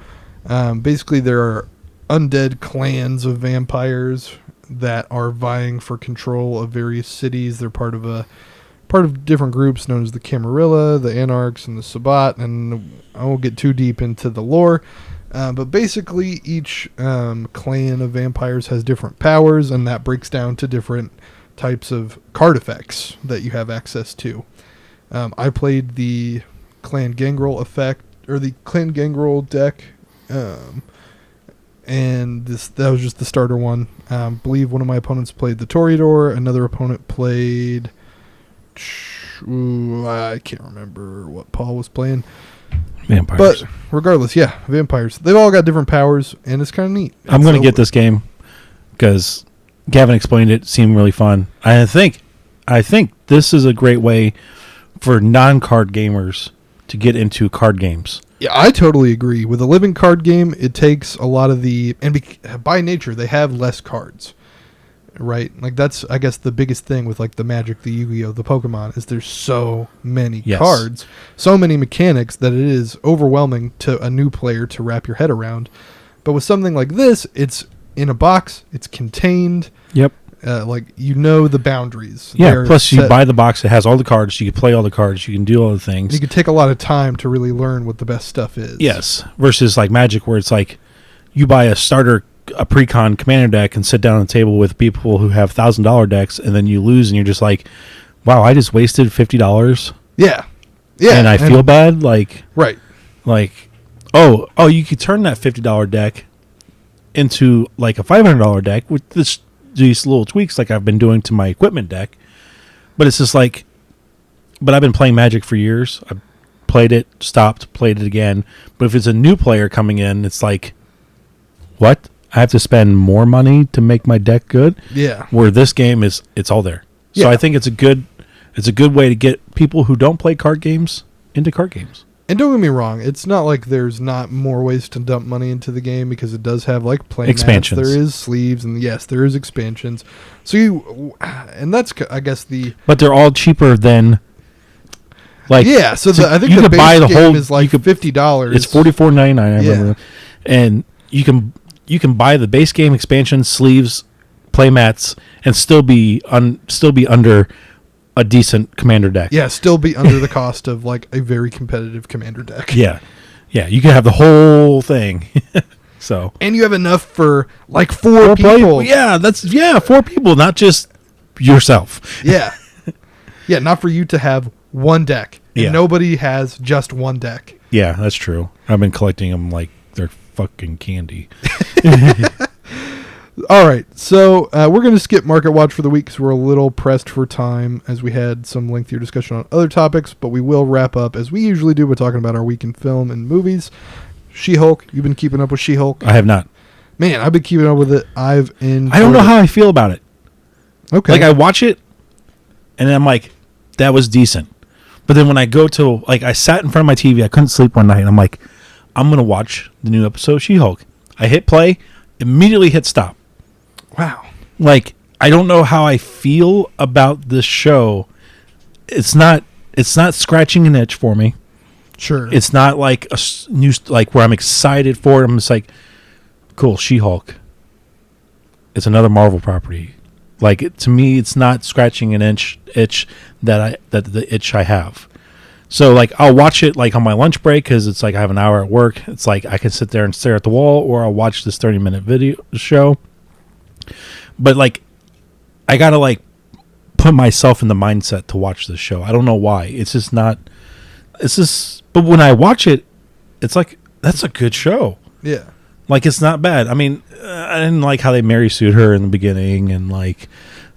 Basically, there are undead clans of vampires that are vying for control of various cities. They're part of different groups known as the Camarilla, the Anarchs, and the Sabbat. And I won't get too deep into the lore. But basically, each clan of vampires has different powers, and that breaks down to different types of card effects that you have access to. I played the Clan Gangrel effect, or the Clan Gangrel deck, and that was just the starter one. I believe one of my opponents played the Toreador, another opponent played, I can't remember what Paul was playing. Vampires. But regardless, yeah, vampires. They've all got different powers, and it's kind of neat. I'm going to get this game because Gavin explained it. It seemed really fun. I think this is a great way for non-card gamers to get into card games. Yeah, I totally agree. With a living card game, it takes a lot of the... And by nature, they have less cards, right? Like, that's, I guess, the biggest thing with, like, the Magic, the Yu-Gi-Oh!, the Pokemon, is there's so many cards, so many mechanics that it is overwhelming to a new player to wrap your head around. But with something like this, it's in a box, it's contained. Yep. The boundaries. Yeah, plus you buy the box. It has all the cards. You can play all the cards. You can do all the things. You can take a lot of time to really learn what the best stuff is. Yes, versus like Magic, where it's like you buy a pre-con commander deck and sit down on the table with people who have $1,000 decks, and then you lose, and you're just like, wow, I just wasted $50. Yeah. And I feel bad. Right. Oh, you could turn that $50 deck into like a $500 deck with these little tweaks like I've been doing to my equipment deck. But it's just like, but I've been playing Magic for years. I've played it, stopped, played it again. But if it's a new player coming in, it's like, what? I have to spend more money to make my deck good? Yeah. Where this game it's all there. So I think it's a good way to get people who don't play card games into card games. And don't get me wrong, it's not like there's not more ways to dump money into the game, because it does have like play expansions. Mats, there is sleeves, and yes, there is expansions. So and that's, I guess, but they're all cheaper than like So I think you the could base buy the game whole is like $50. It's $44.99. I remember, and you can buy the base game, expansion, sleeves, play mats, and still be under a decent commander deck. Yeah, still be under the cost of like a very competitive commander deck. Yeah, you can have the whole thing. So, and you have enough for like four people. Yeah, 4 people, not just yourself. Yeah, not for you to have one deck. And nobody has just one deck. Yeah, that's true. I've been collecting them like they're fucking candy. All right, so we're going to skip Market Watch for the week because we're a little pressed for time, as we had some lengthier discussion on other topics, but we will wrap up, as we usually do, by talking about our week in film and movies. She-Hulk, you've been keeping up with She-Hulk? I have not. Man, I've been keeping up with it. I don't know how I feel about it. Okay. Like, I watch it, and I'm like, that was decent. But then when I go to, like, I sat in front of my TV, I couldn't sleep one night, and I'm like, I'm going to watch the new episode of She-Hulk. I hit play, immediately hit stop. Wow. Like, I don't know how I feel about this show. It's not scratching an itch for me. Sure. It's not like a new, like, where I'm excited for it. I'm just like, cool, She-Hulk. It's another Marvel property. Like, to me, it's not scratching an itch that the itch I have. So, like, I'll watch it, like, on my lunch break because it's like I have an hour at work. It's like I can sit there and stare at the wall, or I'll watch this 30-minute video show. But, like, I got to, like, put myself in the mindset to watch this show. I don't know why. It's just not... But when I watch it, it's like, that's a good show. Yeah. Like, it's not bad. I mean, I didn't like how they Mary sued her in the beginning, and, like,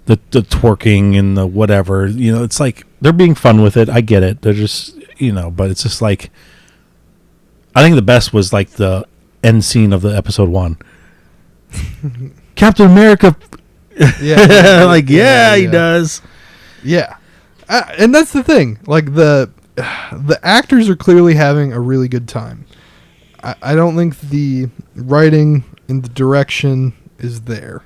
the twerking and the whatever. You know, it's like, they're being fun with it. I get it. They're just, you know, but it's just like, I think the best was, like, the end scene of the episode 1. Captain America. Yeah. Like, yeah, he does. Yeah. And that's the thing. Like, the actors are clearly having a really good time. I don't think the writing and the direction is there.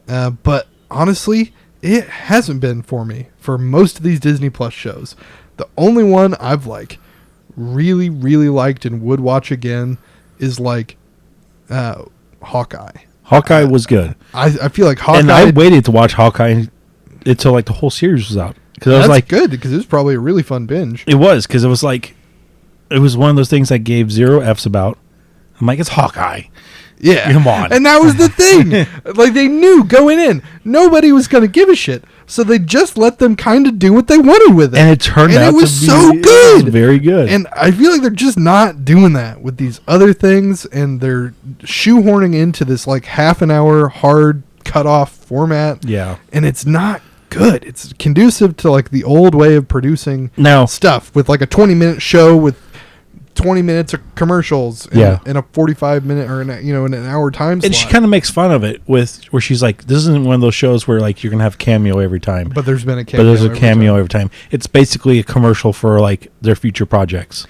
But honestly, it hasn't been for me for most of these Disney Plus shows. The only one I've, like, really, really liked and would watch again is, like, Hawkeye. Hawkeye was good. I feel like Hawkeye... And I waited to watch Hawkeye until, like, the whole series was out. Because I was like, good, because it was probably a really fun binge. It was, because it was like, it was one of those things I gave 0 F's about. I'm like, it's Hawkeye. Yeah. Come on. And that was the thing. Like, they knew going in, nobody was going to give a shit. So they just let them kind of do what they wanted with it. And it turned out it was to be so good. Very good. And I feel like they're just not doing that with these other things. And they're shoehorning into this, like, half an hour hard cut off format. Yeah. And it's not good. It's conducive to, like, the old way of producing stuff with, like, a 20-minute show with 20 minutes of commercials in a 45-minute or in an hour time slot. And she kind of makes fun of it with where she's like, this isn't one of those shows where, like, you're gonna have cameo every time, but there's been a cameo. But there's a cameo every time. It's basically a commercial for, like, their future projects.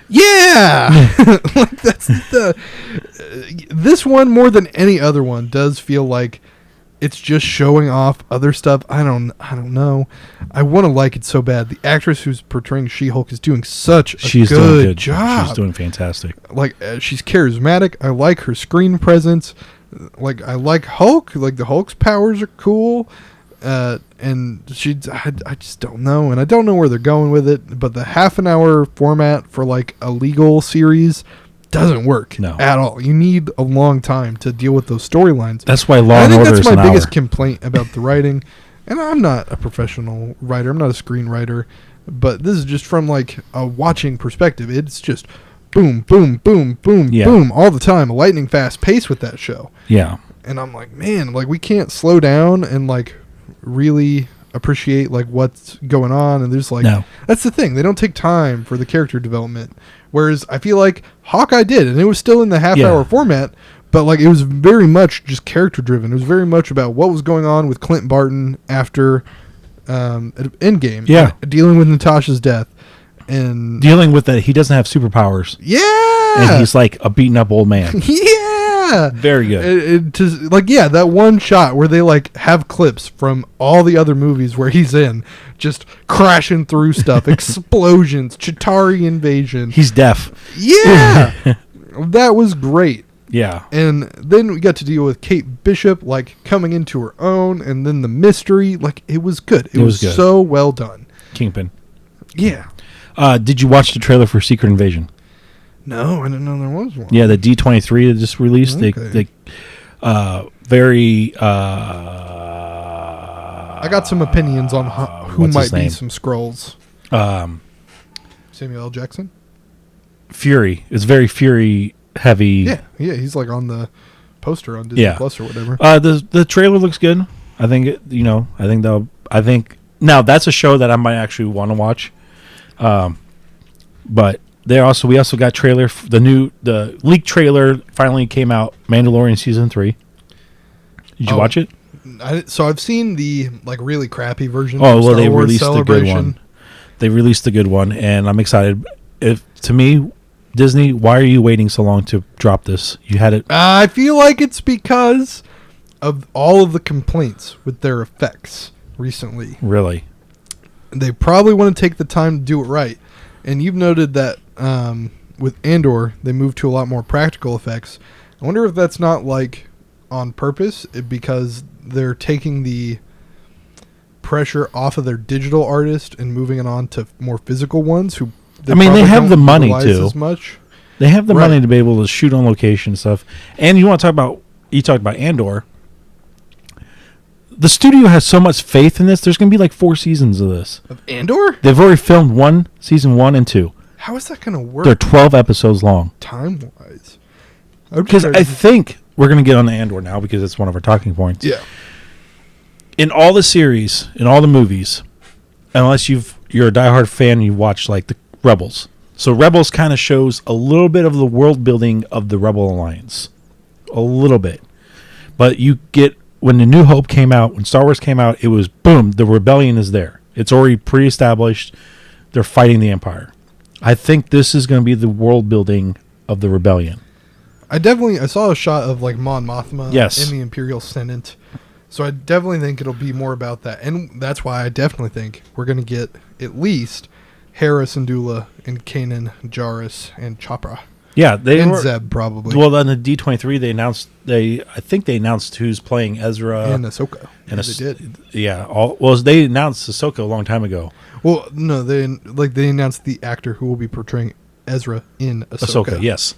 Yeah. Like, that's this one more than any other one does feel like it's just showing off other stuff. I don't know. I want to like it so bad. The actress who's portraying She-Hulk is doing such a good job. She's doing fantastic. Like, she's charismatic. I like her screen presence. Like, I like Hulk. Like, the Hulk's powers are cool. And I just don't know. And I don't know where they're going with it. But the half an hour format for, like, a legal series doesn't work at all. You need a long time to deal with those storylines. That's why Law and Order is an hour. I think that's my biggest complaint about the writing. And I'm not a professional writer. I'm not a screenwriter. But this is just from, like, a watching perspective. It's just boom, boom, boom, boom, boom all the time. A lightning fast pace with that show. Yeah. And I'm like, man, like, we can't slow down and, like, really appreciate, like, what's going on. And there's, like, that's the thing. They don't take time for the character development. Whereas I feel like Hawkeye did, and it was still in the half-hour format, but, like, it was very much just character-driven. It was very much about what was going on with Clint Barton after Endgame. Yeah. Dealing with Natasha's death. And dealing with that he doesn't have superpowers. Yeah. And he's, like, a beaten-up old man. Yeah. Very good. That one shot where they, like, have clips from all the other movies where he's in, just crashing through stuff, explosions, Chitauri invasion. He's deaf. Yeah. That was great. Yeah. And then we got to deal with Kate Bishop, like, coming into her own, and then the mystery. Like, it was good. It was good. So well done. Kingpin. Yeah. Did you watch the trailer for Secret Invasion? No, I didn't know there was one. Yeah, the D23 that just released. Okay. They very. I got some opinions on who might be some Skrulls. Samuel L. Jackson. Fury. It's very Fury heavy. Yeah, he's, like, on the poster on Disney Plus or whatever. The trailer looks good. I think now that's a show that I might actually want to watch. But we also got trailer. The leaked trailer finally came out. Mandalorian season 3. Did you watch it? So I've seen the really crappy version. Oh, of well, Star they Wars released the good one. They released the good one, and I'm excited. To me, Disney, why are you waiting so long to drop this? You had it. I feel like it's because of all of the complaints with their effects recently. Really? They probably want to take the time to do it right. And you've noted that with Andor, they moved to a lot more practical effects. I wonder if that's not on purpose, because they're taking the pressure off of their digital artist and moving it on to more physical ones who they have the money to. As much. They have the money to be able to shoot on location stuff. And you talked about Andor. The studio has so much faith in this. There's going to be 4 seasons of this. Of Andor? They've already filmed season 1 and 2. How is that going to work? They're 12 episodes long. Time-wise. Because I think we're going to get on the Andor now because it's one of our talking points. Yeah. In all the series, in all the movies, unless you're a diehard fan, you watch the Rebels. So Rebels kind of shows a little bit of the world building of the Rebel Alliance. A little bit. But you get, when the New Hope came out, when Star Wars came out, it was boom, the rebellion is there. It's already pre-established. They're fighting the Empire. I think this is going to be the world building of the rebellion. I saw a shot of Mon Mothma in the Imperial Senate. So I definitely think it'll be more about that. And that's why I definitely think we're going to get at least Hera Syndulla and Kanan, Jarrus, and Chopra. Yeah, and Zeb probably. Well, on the D23, I think they announced who's playing Ezra and Ahsoka. And they did. Yeah, they announced Ahsoka a long time ago. Well, no, they announced the actor who will be portraying Ezra in Ahsoka. Yes.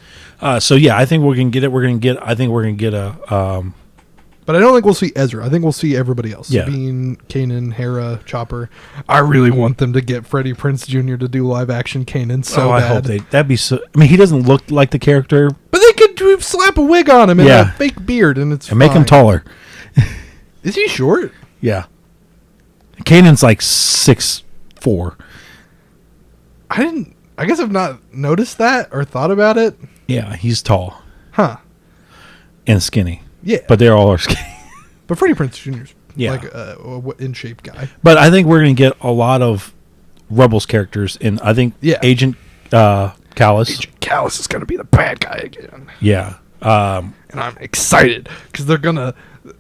So yeah, I think we're gonna get it. I think we're gonna get a. But I don't think we'll see Ezra. I think we'll see everybody else. Yeah. Sabine, Kanan, Hera, Chopper. I really want them to get Freddie Prinze Jr. to do live action Kanan so bad. I hope that'd be so. I mean, he doesn't look like the character. But they could slap a wig on him and a fake beard, and it's make him taller. Is he short? Yeah. Kanan's 6'4". I guess I've not noticed that or thought about it. Yeah, he's tall. Huh. And skinny. Yeah. But they all are skinny. But Freddie Prinze Jr.'s in shape guy. But I think we're going to get a lot of Rebels characters in. I think Agent Kallus. Agent Kallus is going to be the bad guy again. Yeah. And I'm excited because they're going to.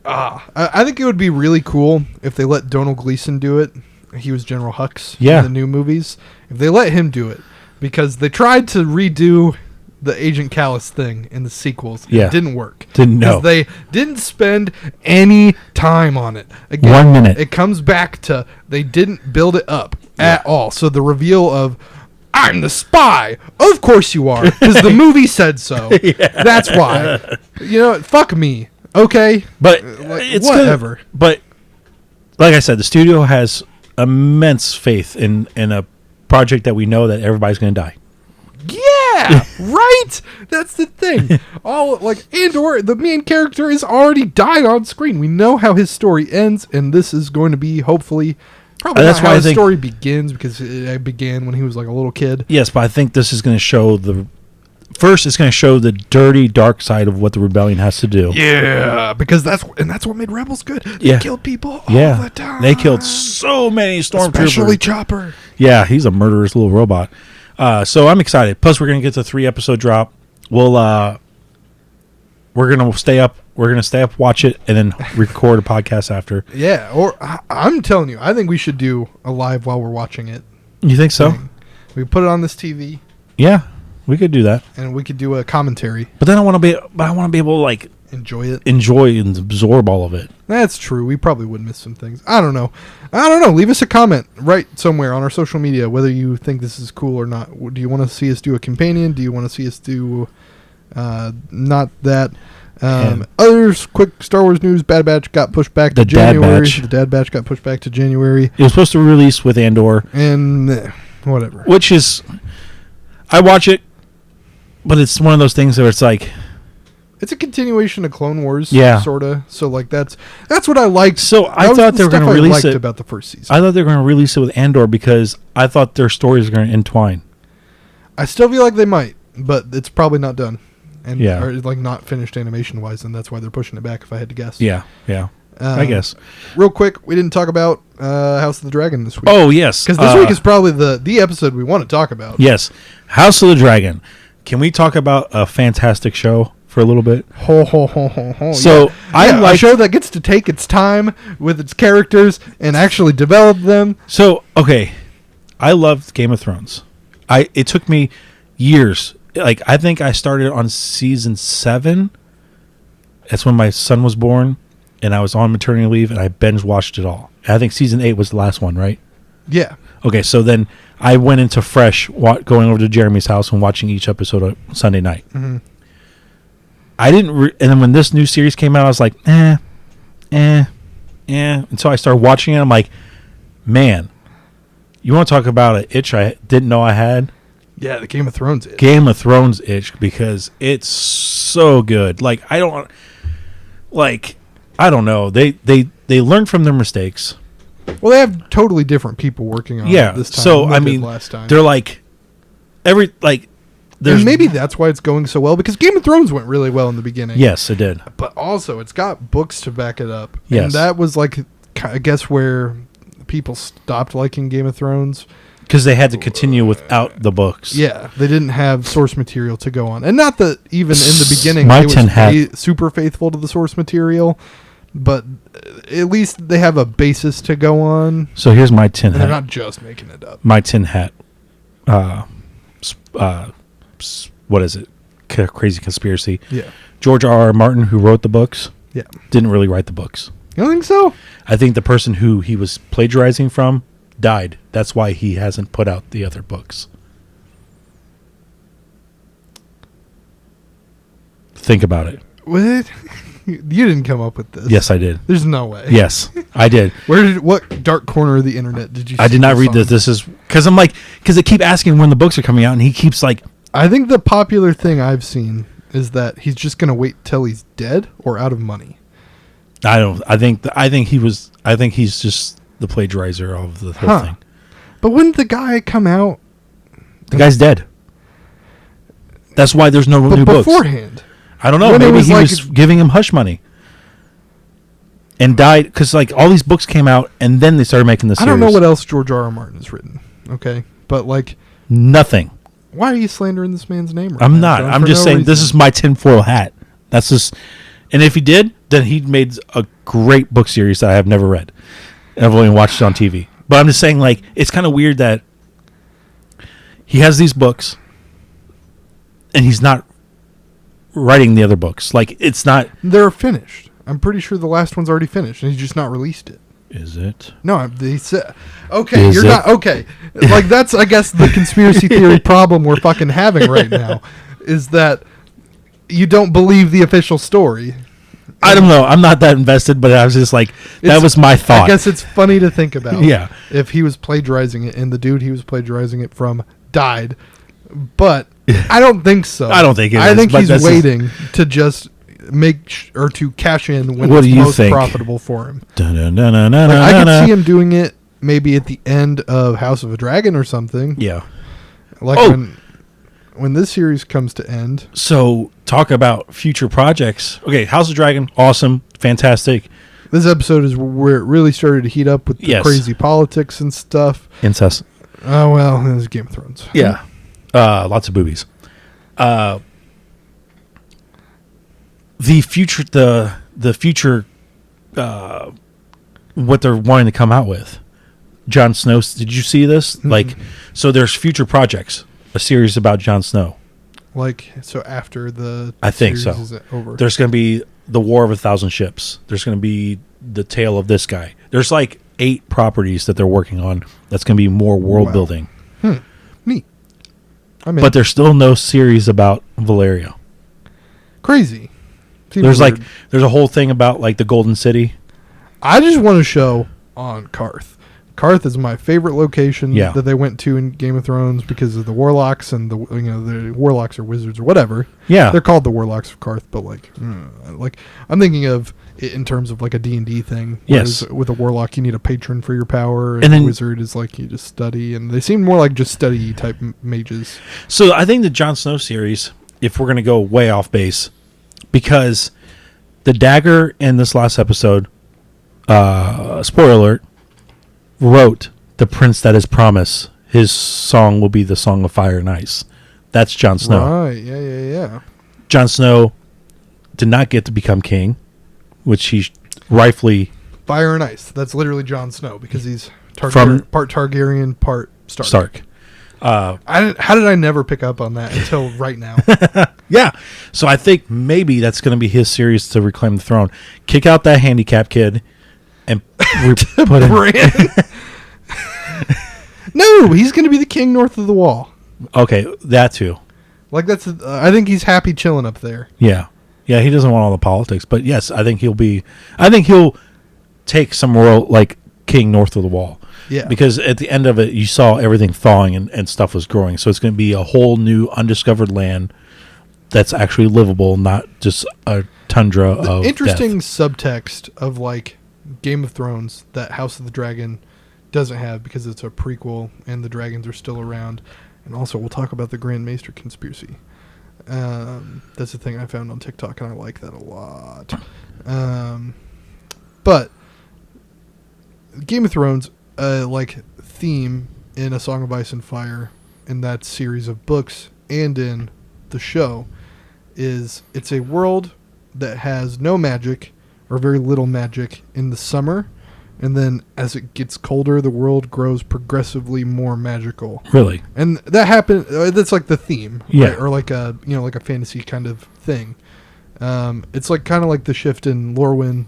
I think it would be really cool if they let Donald Gleason do it. He was General Hux in the new movies. If they let him do it, because they tried to redo the Agent Kallus thing in the sequels. It didn't work. They didn't spend any time on it. Again, 1 minute. It comes back to they didn't build it up at all. So the reveal of I'm the spy. Of course you are, because the movie said so. That's why. Fuck me. Okay, but it's whatever. Good. But like I said, the studio has immense faith in a project that we know that everybody's going to die. Yeah, right. That's the thing. Andor, the main character, is already died on screen. We know how his story ends, and this is going to be hopefully probably that's not how his story begins, because it began when he was a little kid. Yes, but I think this is going to show it's going to show the dirty, dark side of what the rebellion has to do. Yeah, because that's what made Rebels good. They killed people all the time. They killed so many stormtroopers. Especially Chopper. Yeah, he's a murderous little robot. So I'm excited. Plus, we're going to get the 3-episode drop. We're going to stay up. We're going to stay up, watch it, and then record a podcast after. Yeah, or I'm telling you, I think we should do a live while we're watching it. You think so? We put it on this TV. Yeah, we could do that, and we could do a commentary. But then I want to be able to enjoy and absorb all of it. That's true. We probably would miss some things. I don't know. Leave us a comment right somewhere on our social media whether you think this is cool or not. Do you want to see us do a companion? Do you want to see us do not that? Other quick Star Wars news: Bad Batch got pushed back to January. The Dad Batch got pushed back to January. It was supposed to release with Andor, and whatever. Which is, I watch it, but it's one of those things where it's it's a continuation of Clone Wars, sort of. So that's what I liked. So I thought they were going to release it about the first season. I thought they were going to release it with Andor because I thought their stories were going to entwine. I still feel like they might, but it's probably not done. And Yeah. or like not finished animation wise, and that's why they're pushing it back. If I had to guess. Yeah. I guess. Real quick, we didn't talk about House of the Dragon this week. Oh yes, because this week is probably the episode we want to talk about. Yes, House of the Dragon. Can we talk about a fantastic show for a little bit? So I like a show that gets to take its time with its characters and actually develop them. So okay, I loved Game of Thrones. It took me years. Like I think I started on season 7. That's when my son was born, and I was on maternity leave, and I binge watched it all. I think season 8 was the last one, right? Yeah. Okay, so then I went into fresh, going over to Jeremy's house and watching each episode on Sunday night. Mm-hmm. I didn't, and then when this new series came out, I was like, Until I started watching it, I'm like, man, you want to talk about an itch I didn't know I had? Yeah, the Game of Thrones itch. Game of Thrones itch, because it's so good. Like I don't know. They learn from their mistakes. Well, they have totally different people working on it this time. So than I they did mean, last time. they're like and maybe that's why it's going so well, because Game of Thrones went really well in the beginning. Yes, it did. But also, it's got books to back it up. Yes. And that was like, I guess, where people stopped liking Game of Thrones. Because they had to continue without the books. Yeah, they didn't have source material to go on. And not that even in the beginning My they tin was hat. super faithful to the source material, but at least they have a basis to go on. So here's my tin And hat. they're not just making it up. My tin hat. What is it? Crazy conspiracy. Yeah. George R.R. Martin, who wrote the books, Yeah. didn't really write the books. You don't think so? I think the person who he was plagiarizing from died. That's why he hasn't put out the other books. Think about it. What? You didn't come up with this. Yes, I did. There's no way. Yes, I did. What dark corner of the internet did you see I did not read on? this. This is because they keep asking when the books are coming out, and he keeps like, I think the popular thing I've seen is that he's just going to wait till he's dead or out of money. I think he's just the plagiarizer of the whole thing. But wouldn't the guy come out? The guy's dead. That's why there's no new books. Beforehand. I don't know. When it Maybe was he like- was giving him hush money and died because like all these books came out and then they started making the series. I don't know what else George R.R. Martin has written. Okay, but like, Nothing. why are you slandering this man's name? Right I'm now, not. John, I'm for just no saying reason? this is my tinfoil hat. That's just. And if he did, then he made a great book series that I have never read. I've only watched it on TV. But I'm just saying, like, it's kind of weird that he has these books and he's not writing the other books. Like, it's not. They're finished. I'm pretty sure the last one's already finished, and he's just not released it. Is it? No, they said. Okay, Is you're it? not okay. Like that's, I guess, the conspiracy theory problem we're fucking having right now, is that you don't believe the official story. I don't know. I'm not that invested, but I was just like, that It's- was my thought. I guess it's funny to think about. Yeah. If he was plagiarizing it and the dude he was plagiarizing it from died, but I don't think so. I don't think it I is, think but he's this is- waiting to just or to cash in when What it's do you most think? profitable for him. Like, I Dun-dun-dun-dun-dun-dun-dun. could see him doing it maybe at the end of House of a Dragon or something. Yeah. Like Oh. when this series comes to end. So, talk about future projects. Okay, House of Dragon, awesome, fantastic. This episode is where it really started to heat up with the Yes. crazy politics and stuff. Incest. Oh, well, it was Game of Thrones. Yeah. Lots of boobies. The future, what they're wanting to come out with. Jon Snow, did you see this? Mm-mm. Like, so there's future projects, a series about Jon Snow. Like, so after the I think series so. is over. There's going to be the War of 1,000 Ships. There's going to be the tale of this guy. There's like 8 properties that they're working on. That's going to be more world Wow. building. Neat. I mean, But there's still no series about Valeria. crazy. Seems There's weird. like there's a whole thing about like the Golden City. I just want to show on Karth. Karth is my favorite location Yeah. that they went to in Game of Thrones because of the warlocks and the warlocks or wizards or whatever. Yeah. They're called the warlocks of Karth, but like I'm thinking of in terms of like a D&D thing. Yes. With a warlock, you need a patron for your power, and then a wizard is like you just study, and they seem more like just study type mages. So I think the Jon Snow series, if we're going to go way off base, because the dagger in this last episode, spoiler alert, wrote "The Prince That Is Promise." His song will be the Song of Fire and Ice. That's Jon Snow. Right? Yeah. Jon Snow did not get to become king, which he rightfully... Fire and Ice. That's literally Jon Snow because he's part Targaryen, part Stark. How did I never pick up on that until right now? Yeah. So I think maybe that's going to be his series to reclaim the throne. Kick out that handicap kid and put him... No, he's going to be the king north of the wall. Okay, that too. Like that's, I think he's happy chilling up there. Yeah, he doesn't want all the politics, but yes, I think he'll take some role like king north of the wall. Yeah, because at the end of it, you saw everything thawing and stuff was growing, so it's going to be a whole new undiscovered land that's actually livable, not just a tundra of interesting death. Subtext of like Game of Thrones that House of the Dragon doesn't have because it's a prequel and the dragons are still around. And also, we'll talk about the Grand Maester conspiracy. That's the thing I found on TikTok, and I like that a lot. But Game of Thrones, like theme in A Song of Ice and Fire, in that series of books and in the show, is it's a world that has no magic or very little magic in the summer. And then as it gets colder, the world grows progressively more magical. Really? And that happened. That's like the theme, yeah, right? Or like a like a fantasy kind of thing. It's like kind of like the shift in Lorwyn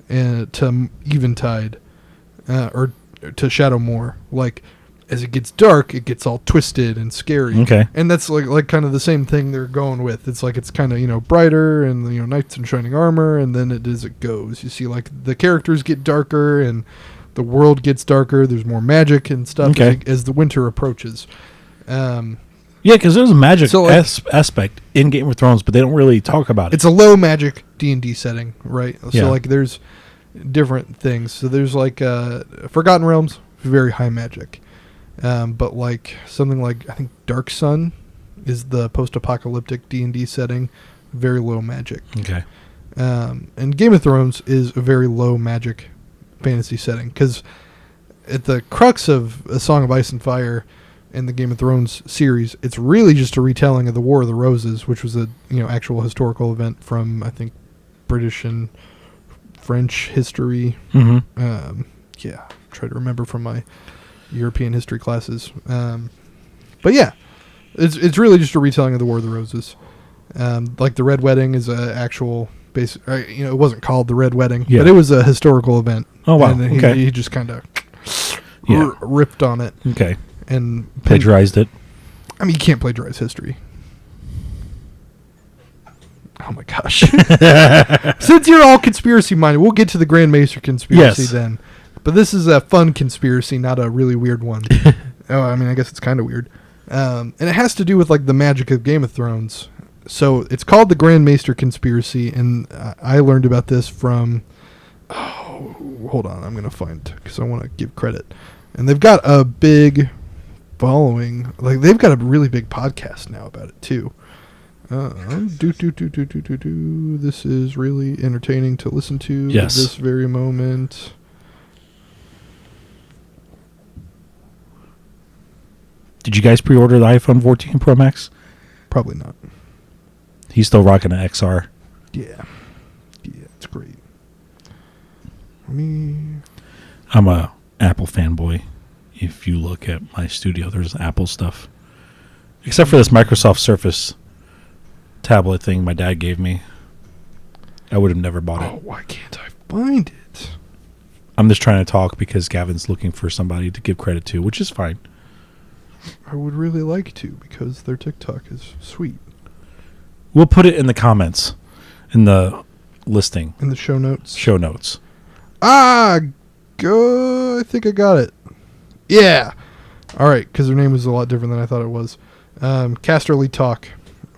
to Eventide, or to Shadowmoor. Like as it gets dark, it gets all twisted and scary. Okay. And that's like kind of the same thing they're going with. It's like it's kind of brighter and knights in shining armor, and then as it goes, you see like the characters get darker and the world gets darker. There's more magic and stuff as the winter approaches. Yeah, because there's a magic aspect in Game of Thrones, but they don't really talk about it. It's a low magic D&D setting, right? Yeah. So like there's different things. So there's like Forgotten Realms, very high magic. But like something like I think Dark Sun is the post-apocalyptic D&D setting, very low magic. Okay. And Game of Thrones is a very low magic fantasy setting because at the crux of A Song of Ice and Fire and the Game of Thrones series, it's really just a retelling of the War of the Roses, which was a actual historical event from I think British and French history. Mm-hmm. Try to remember from my European history classes. But yeah, it's really just a retelling of the War of the Roses. Like the Red Wedding is a actual it wasn't called the Red Wedding, but it was a historical event. Oh wow. And he just kind of ripped on it. Okay. And plagiarized it. I mean, you can't plagiarize history. Oh my gosh. Since you're all conspiracy minded, we'll get to the Grand Maester conspiracy then. But this is a fun conspiracy, not a really weird one. I mean, I guess it's kind of weird. And it has to do with like the magic of Game of Thrones. So it's called the Grand Maester conspiracy, and I learned about this from... hold on, I'm going to find it because I want to give credit. And they've got a big following. Like they've got a really big podcast now about it too. This is really entertaining to listen to at this very moment. Did you guys pre-order the iPhone 14 Pro Max? Probably not. He's still rocking an XR. Yeah, it's great. I'm a Apple fanboy. If you look at my studio, there's Apple stuff. Except for this Microsoft Surface tablet thing my dad gave me. I would have never bought it. Oh, why can't I find it? I'm just trying to talk because Gavin's looking for somebody to give credit to, which is fine. I would really like to because their TikTok is sweet. We'll put it in the comments, in the listing. In the show notes? Show notes. I think I got it. Yeah. All right, because her name was a lot different than I thought it was. Casterly Talk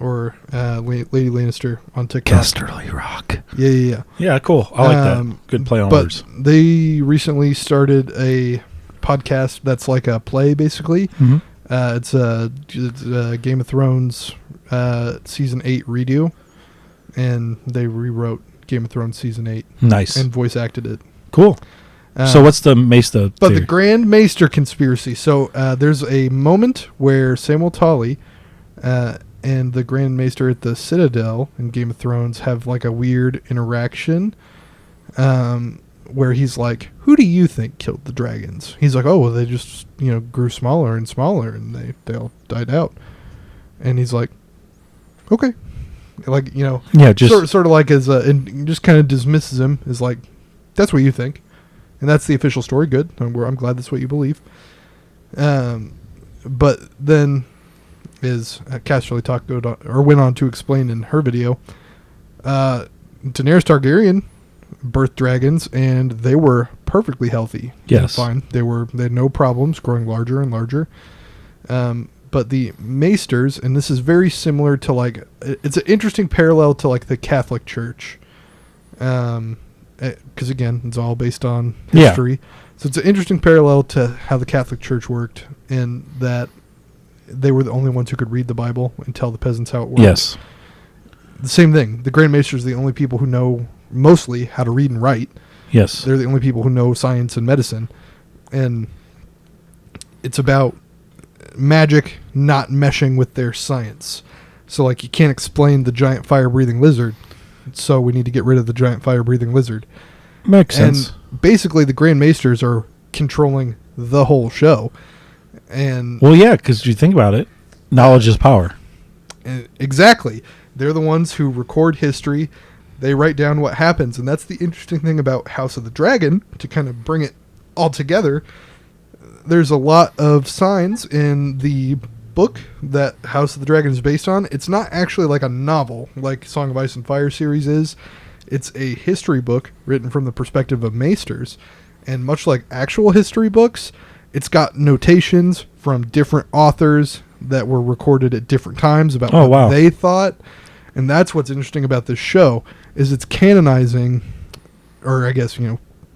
or Lady Lannister on TikTok. Casterly Rock. Yeah. Yeah, cool. I like that. Good play on words. But they recently started a podcast that's like a play, basically. Mm-hmm. It's a Game of Thrones season 8 redo, and they rewrote Game of Thrones season 8. Nice. And voice acted it. Cool. So what's the Maester But theory? the Grand Maester conspiracy. So there's a moment where Samwell Tully and the Grand Maester at the Citadel in Game of Thrones have like a weird interaction where he's like, who do you think killed the dragons? He's like, oh, well, they just, grew smaller and smaller and they all died out. And he's like, okay. Like, yeah, just sort of like and just kind of dismisses him as like, that's what you think. And that's the official story. Good. I'm glad that's what you believe. But then, as Casterly went on to explain in her video, Daenerys Targaryen birthed dragons, and they were perfectly healthy. Yes, fine. They had no problems, growing larger and larger. But the Maesters, and this is very similar to like, it's an interesting parallel to like the Catholic Church. Because again, it's all based on history. Yeah. So it's an interesting parallel to how the Catholic Church worked, in that they were the only ones who could read the Bible and tell the peasants how it worked. Yes. The same thing. The Grand Maesters are the only people who know mostly how to read and write. Yes. They're the only people who know science and medicine. And it's about magic not meshing with their science. So like, you can't explain the giant fire-breathing lizard, so we need to get rid of the giant fire-breathing lizard. Makes sense. And basically, the Grand Maesters are controlling the whole show. And well, yeah, because you think about it, knowledge is power. Exactly. They're the ones who record history. They write down what happens. And that's the interesting thing about House of the Dragon, to kind of bring it all together. There's a lot of signs in the book that House of the Dragon is based on. It's not actually like a novel like Song of Ice and Fire series is. It's a history book written from the perspective of Maesters. And much like actual history books, it's got notations from different authors that were recorded at different times about what they thought. And that's what's interesting about this show, is it's canonizing, or I guess,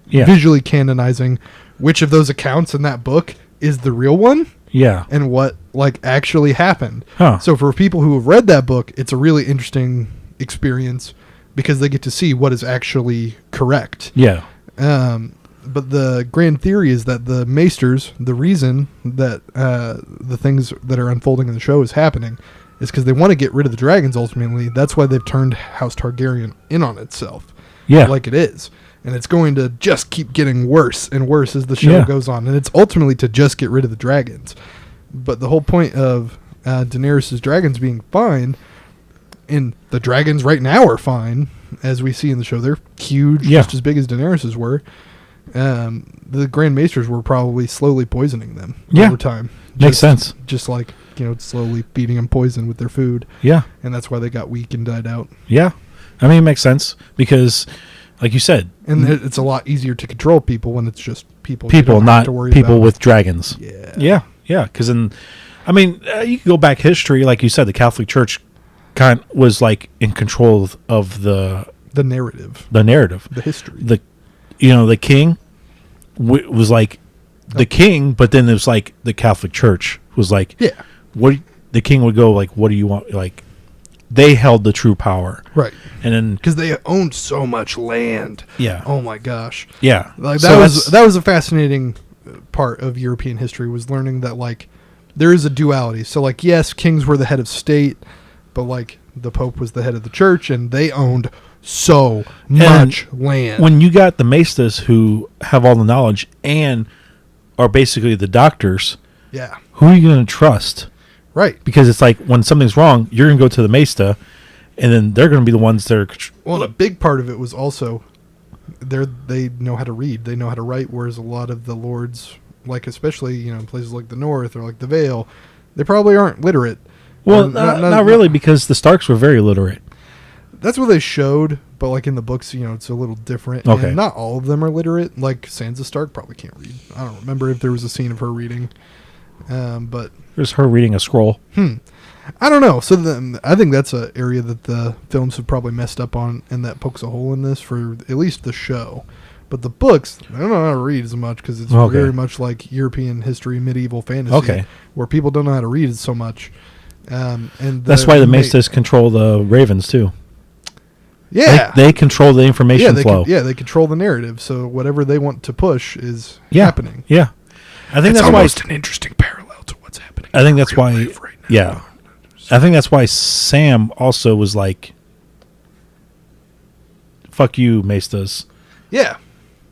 visually canonizing which of those accounts in that book is the real one. Yeah. And what like actually happened. Huh. So for people who have read that book, it's a really interesting experience because they get to see what is actually correct. Yeah. But the grand theory is that the Maesters, the reason that the things that are unfolding in the show is happening is because they want to get rid of the dragons ultimately. That's why they've turned House Targaryen in on itself. Yeah. Like it is. And it's going to just keep getting worse and worse as the show goes on. And it's ultimately to just get rid of the dragons. But the whole point of Daenerys' dragons being fine, and the dragons right now are fine, as we see in the show. They're huge, just as big as Daenerys' were. The Grand Maesters were probably slowly poisoning them over time. Makes sense. Just like, slowly feeding them poison with their food. Yeah. And that's why they got weak and died out. Yeah. I mean, it makes sense because, like you said. And it's a lot easier to control people when it's just people. People, not people with dragons. Yeah. Yeah. Yeah. Because you can go back history. Like you said, the Catholic Church was like in control of the narrative. The history. The king was like the king, but then it was like the Catholic Church was like, what the king would go like, what do you want? Like, they held the true power, right? And then because they owned so much land, oh my gosh, like that was a fascinating part of European history, was learning that like there is a duality. So like, yes, kings were the head of state, but like the Pope was the head of the church, and they owned so much land. When you got the Maesters who have all the knowledge and are basically the doctors, who are you going to trust? Right. Because it's like when something's wrong, you're going to go to the Maester, and then they're going to be the ones that are... Well, a big part of it was also they know how to read. They know how to write, whereas a lot of the lords, like especially, in places like the North or like the Vale, they probably aren't literate. Well, not really, because the Starks were very literate. That's what they showed, but like in the books, it's a little different. Okay. And not all of them are literate. Like Sansa Stark probably can't read. I don't remember if there was a scene of her reading. But there's her reading a scroll. I don't know. So then I think that's an area that the films have probably messed up on, and that pokes a hole in this for at least the show. But the books, I don't know how to read as much because it's very much like European history, medieval fantasy, where people don't know how to read so much. And that's why the Maestas control the ravens too. Yeah, they control the information flow. They control the narrative. So whatever they want to push is yeah. happening. Yeah, I think that's almost an interesting parallel to what's happening. I think that's why. Right now. Yeah, I think that's why Sam also was like, "Fuck you, Maestas." Yeah,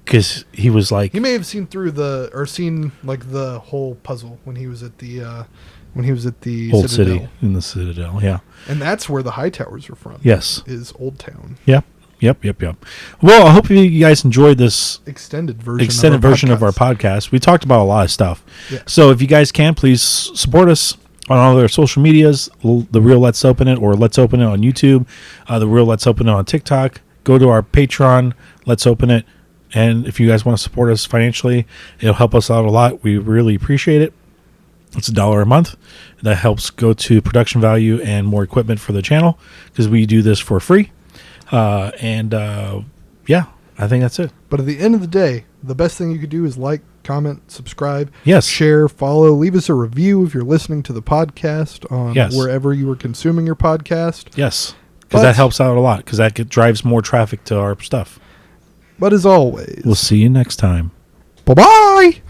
because he was like, he may have seen through seen like the whole puzzle when he was at the Old Citadel. City in the Citadel. Yeah, and that's where the High Towers are from. Yes, is Old Town. Yep. Well, I hope you guys enjoyed this extended version of our podcast. We talked about a lot of stuff. Yeah. So if you guys can, please support us on all their social medias, The Real Let's Open It, or Let's Open It on YouTube, The Real Let's Open It on TikTok. Go to our Patreon, Let's Open It. And if you guys want to support us financially, it'll help us out a lot. We really appreciate it. It's $1 a month. That helps go to production value and more equipment for the channel because we do this for free. Yeah, I think that's it. But at the end of the day, the best thing you could do is like, comment, subscribe, yes, share, follow, leave us a review if you're listening to the podcast on wherever you are consuming your podcast. Yes, because that helps out a lot because that drives more traffic to our stuff. But as always, we'll see you next time. Bye-bye.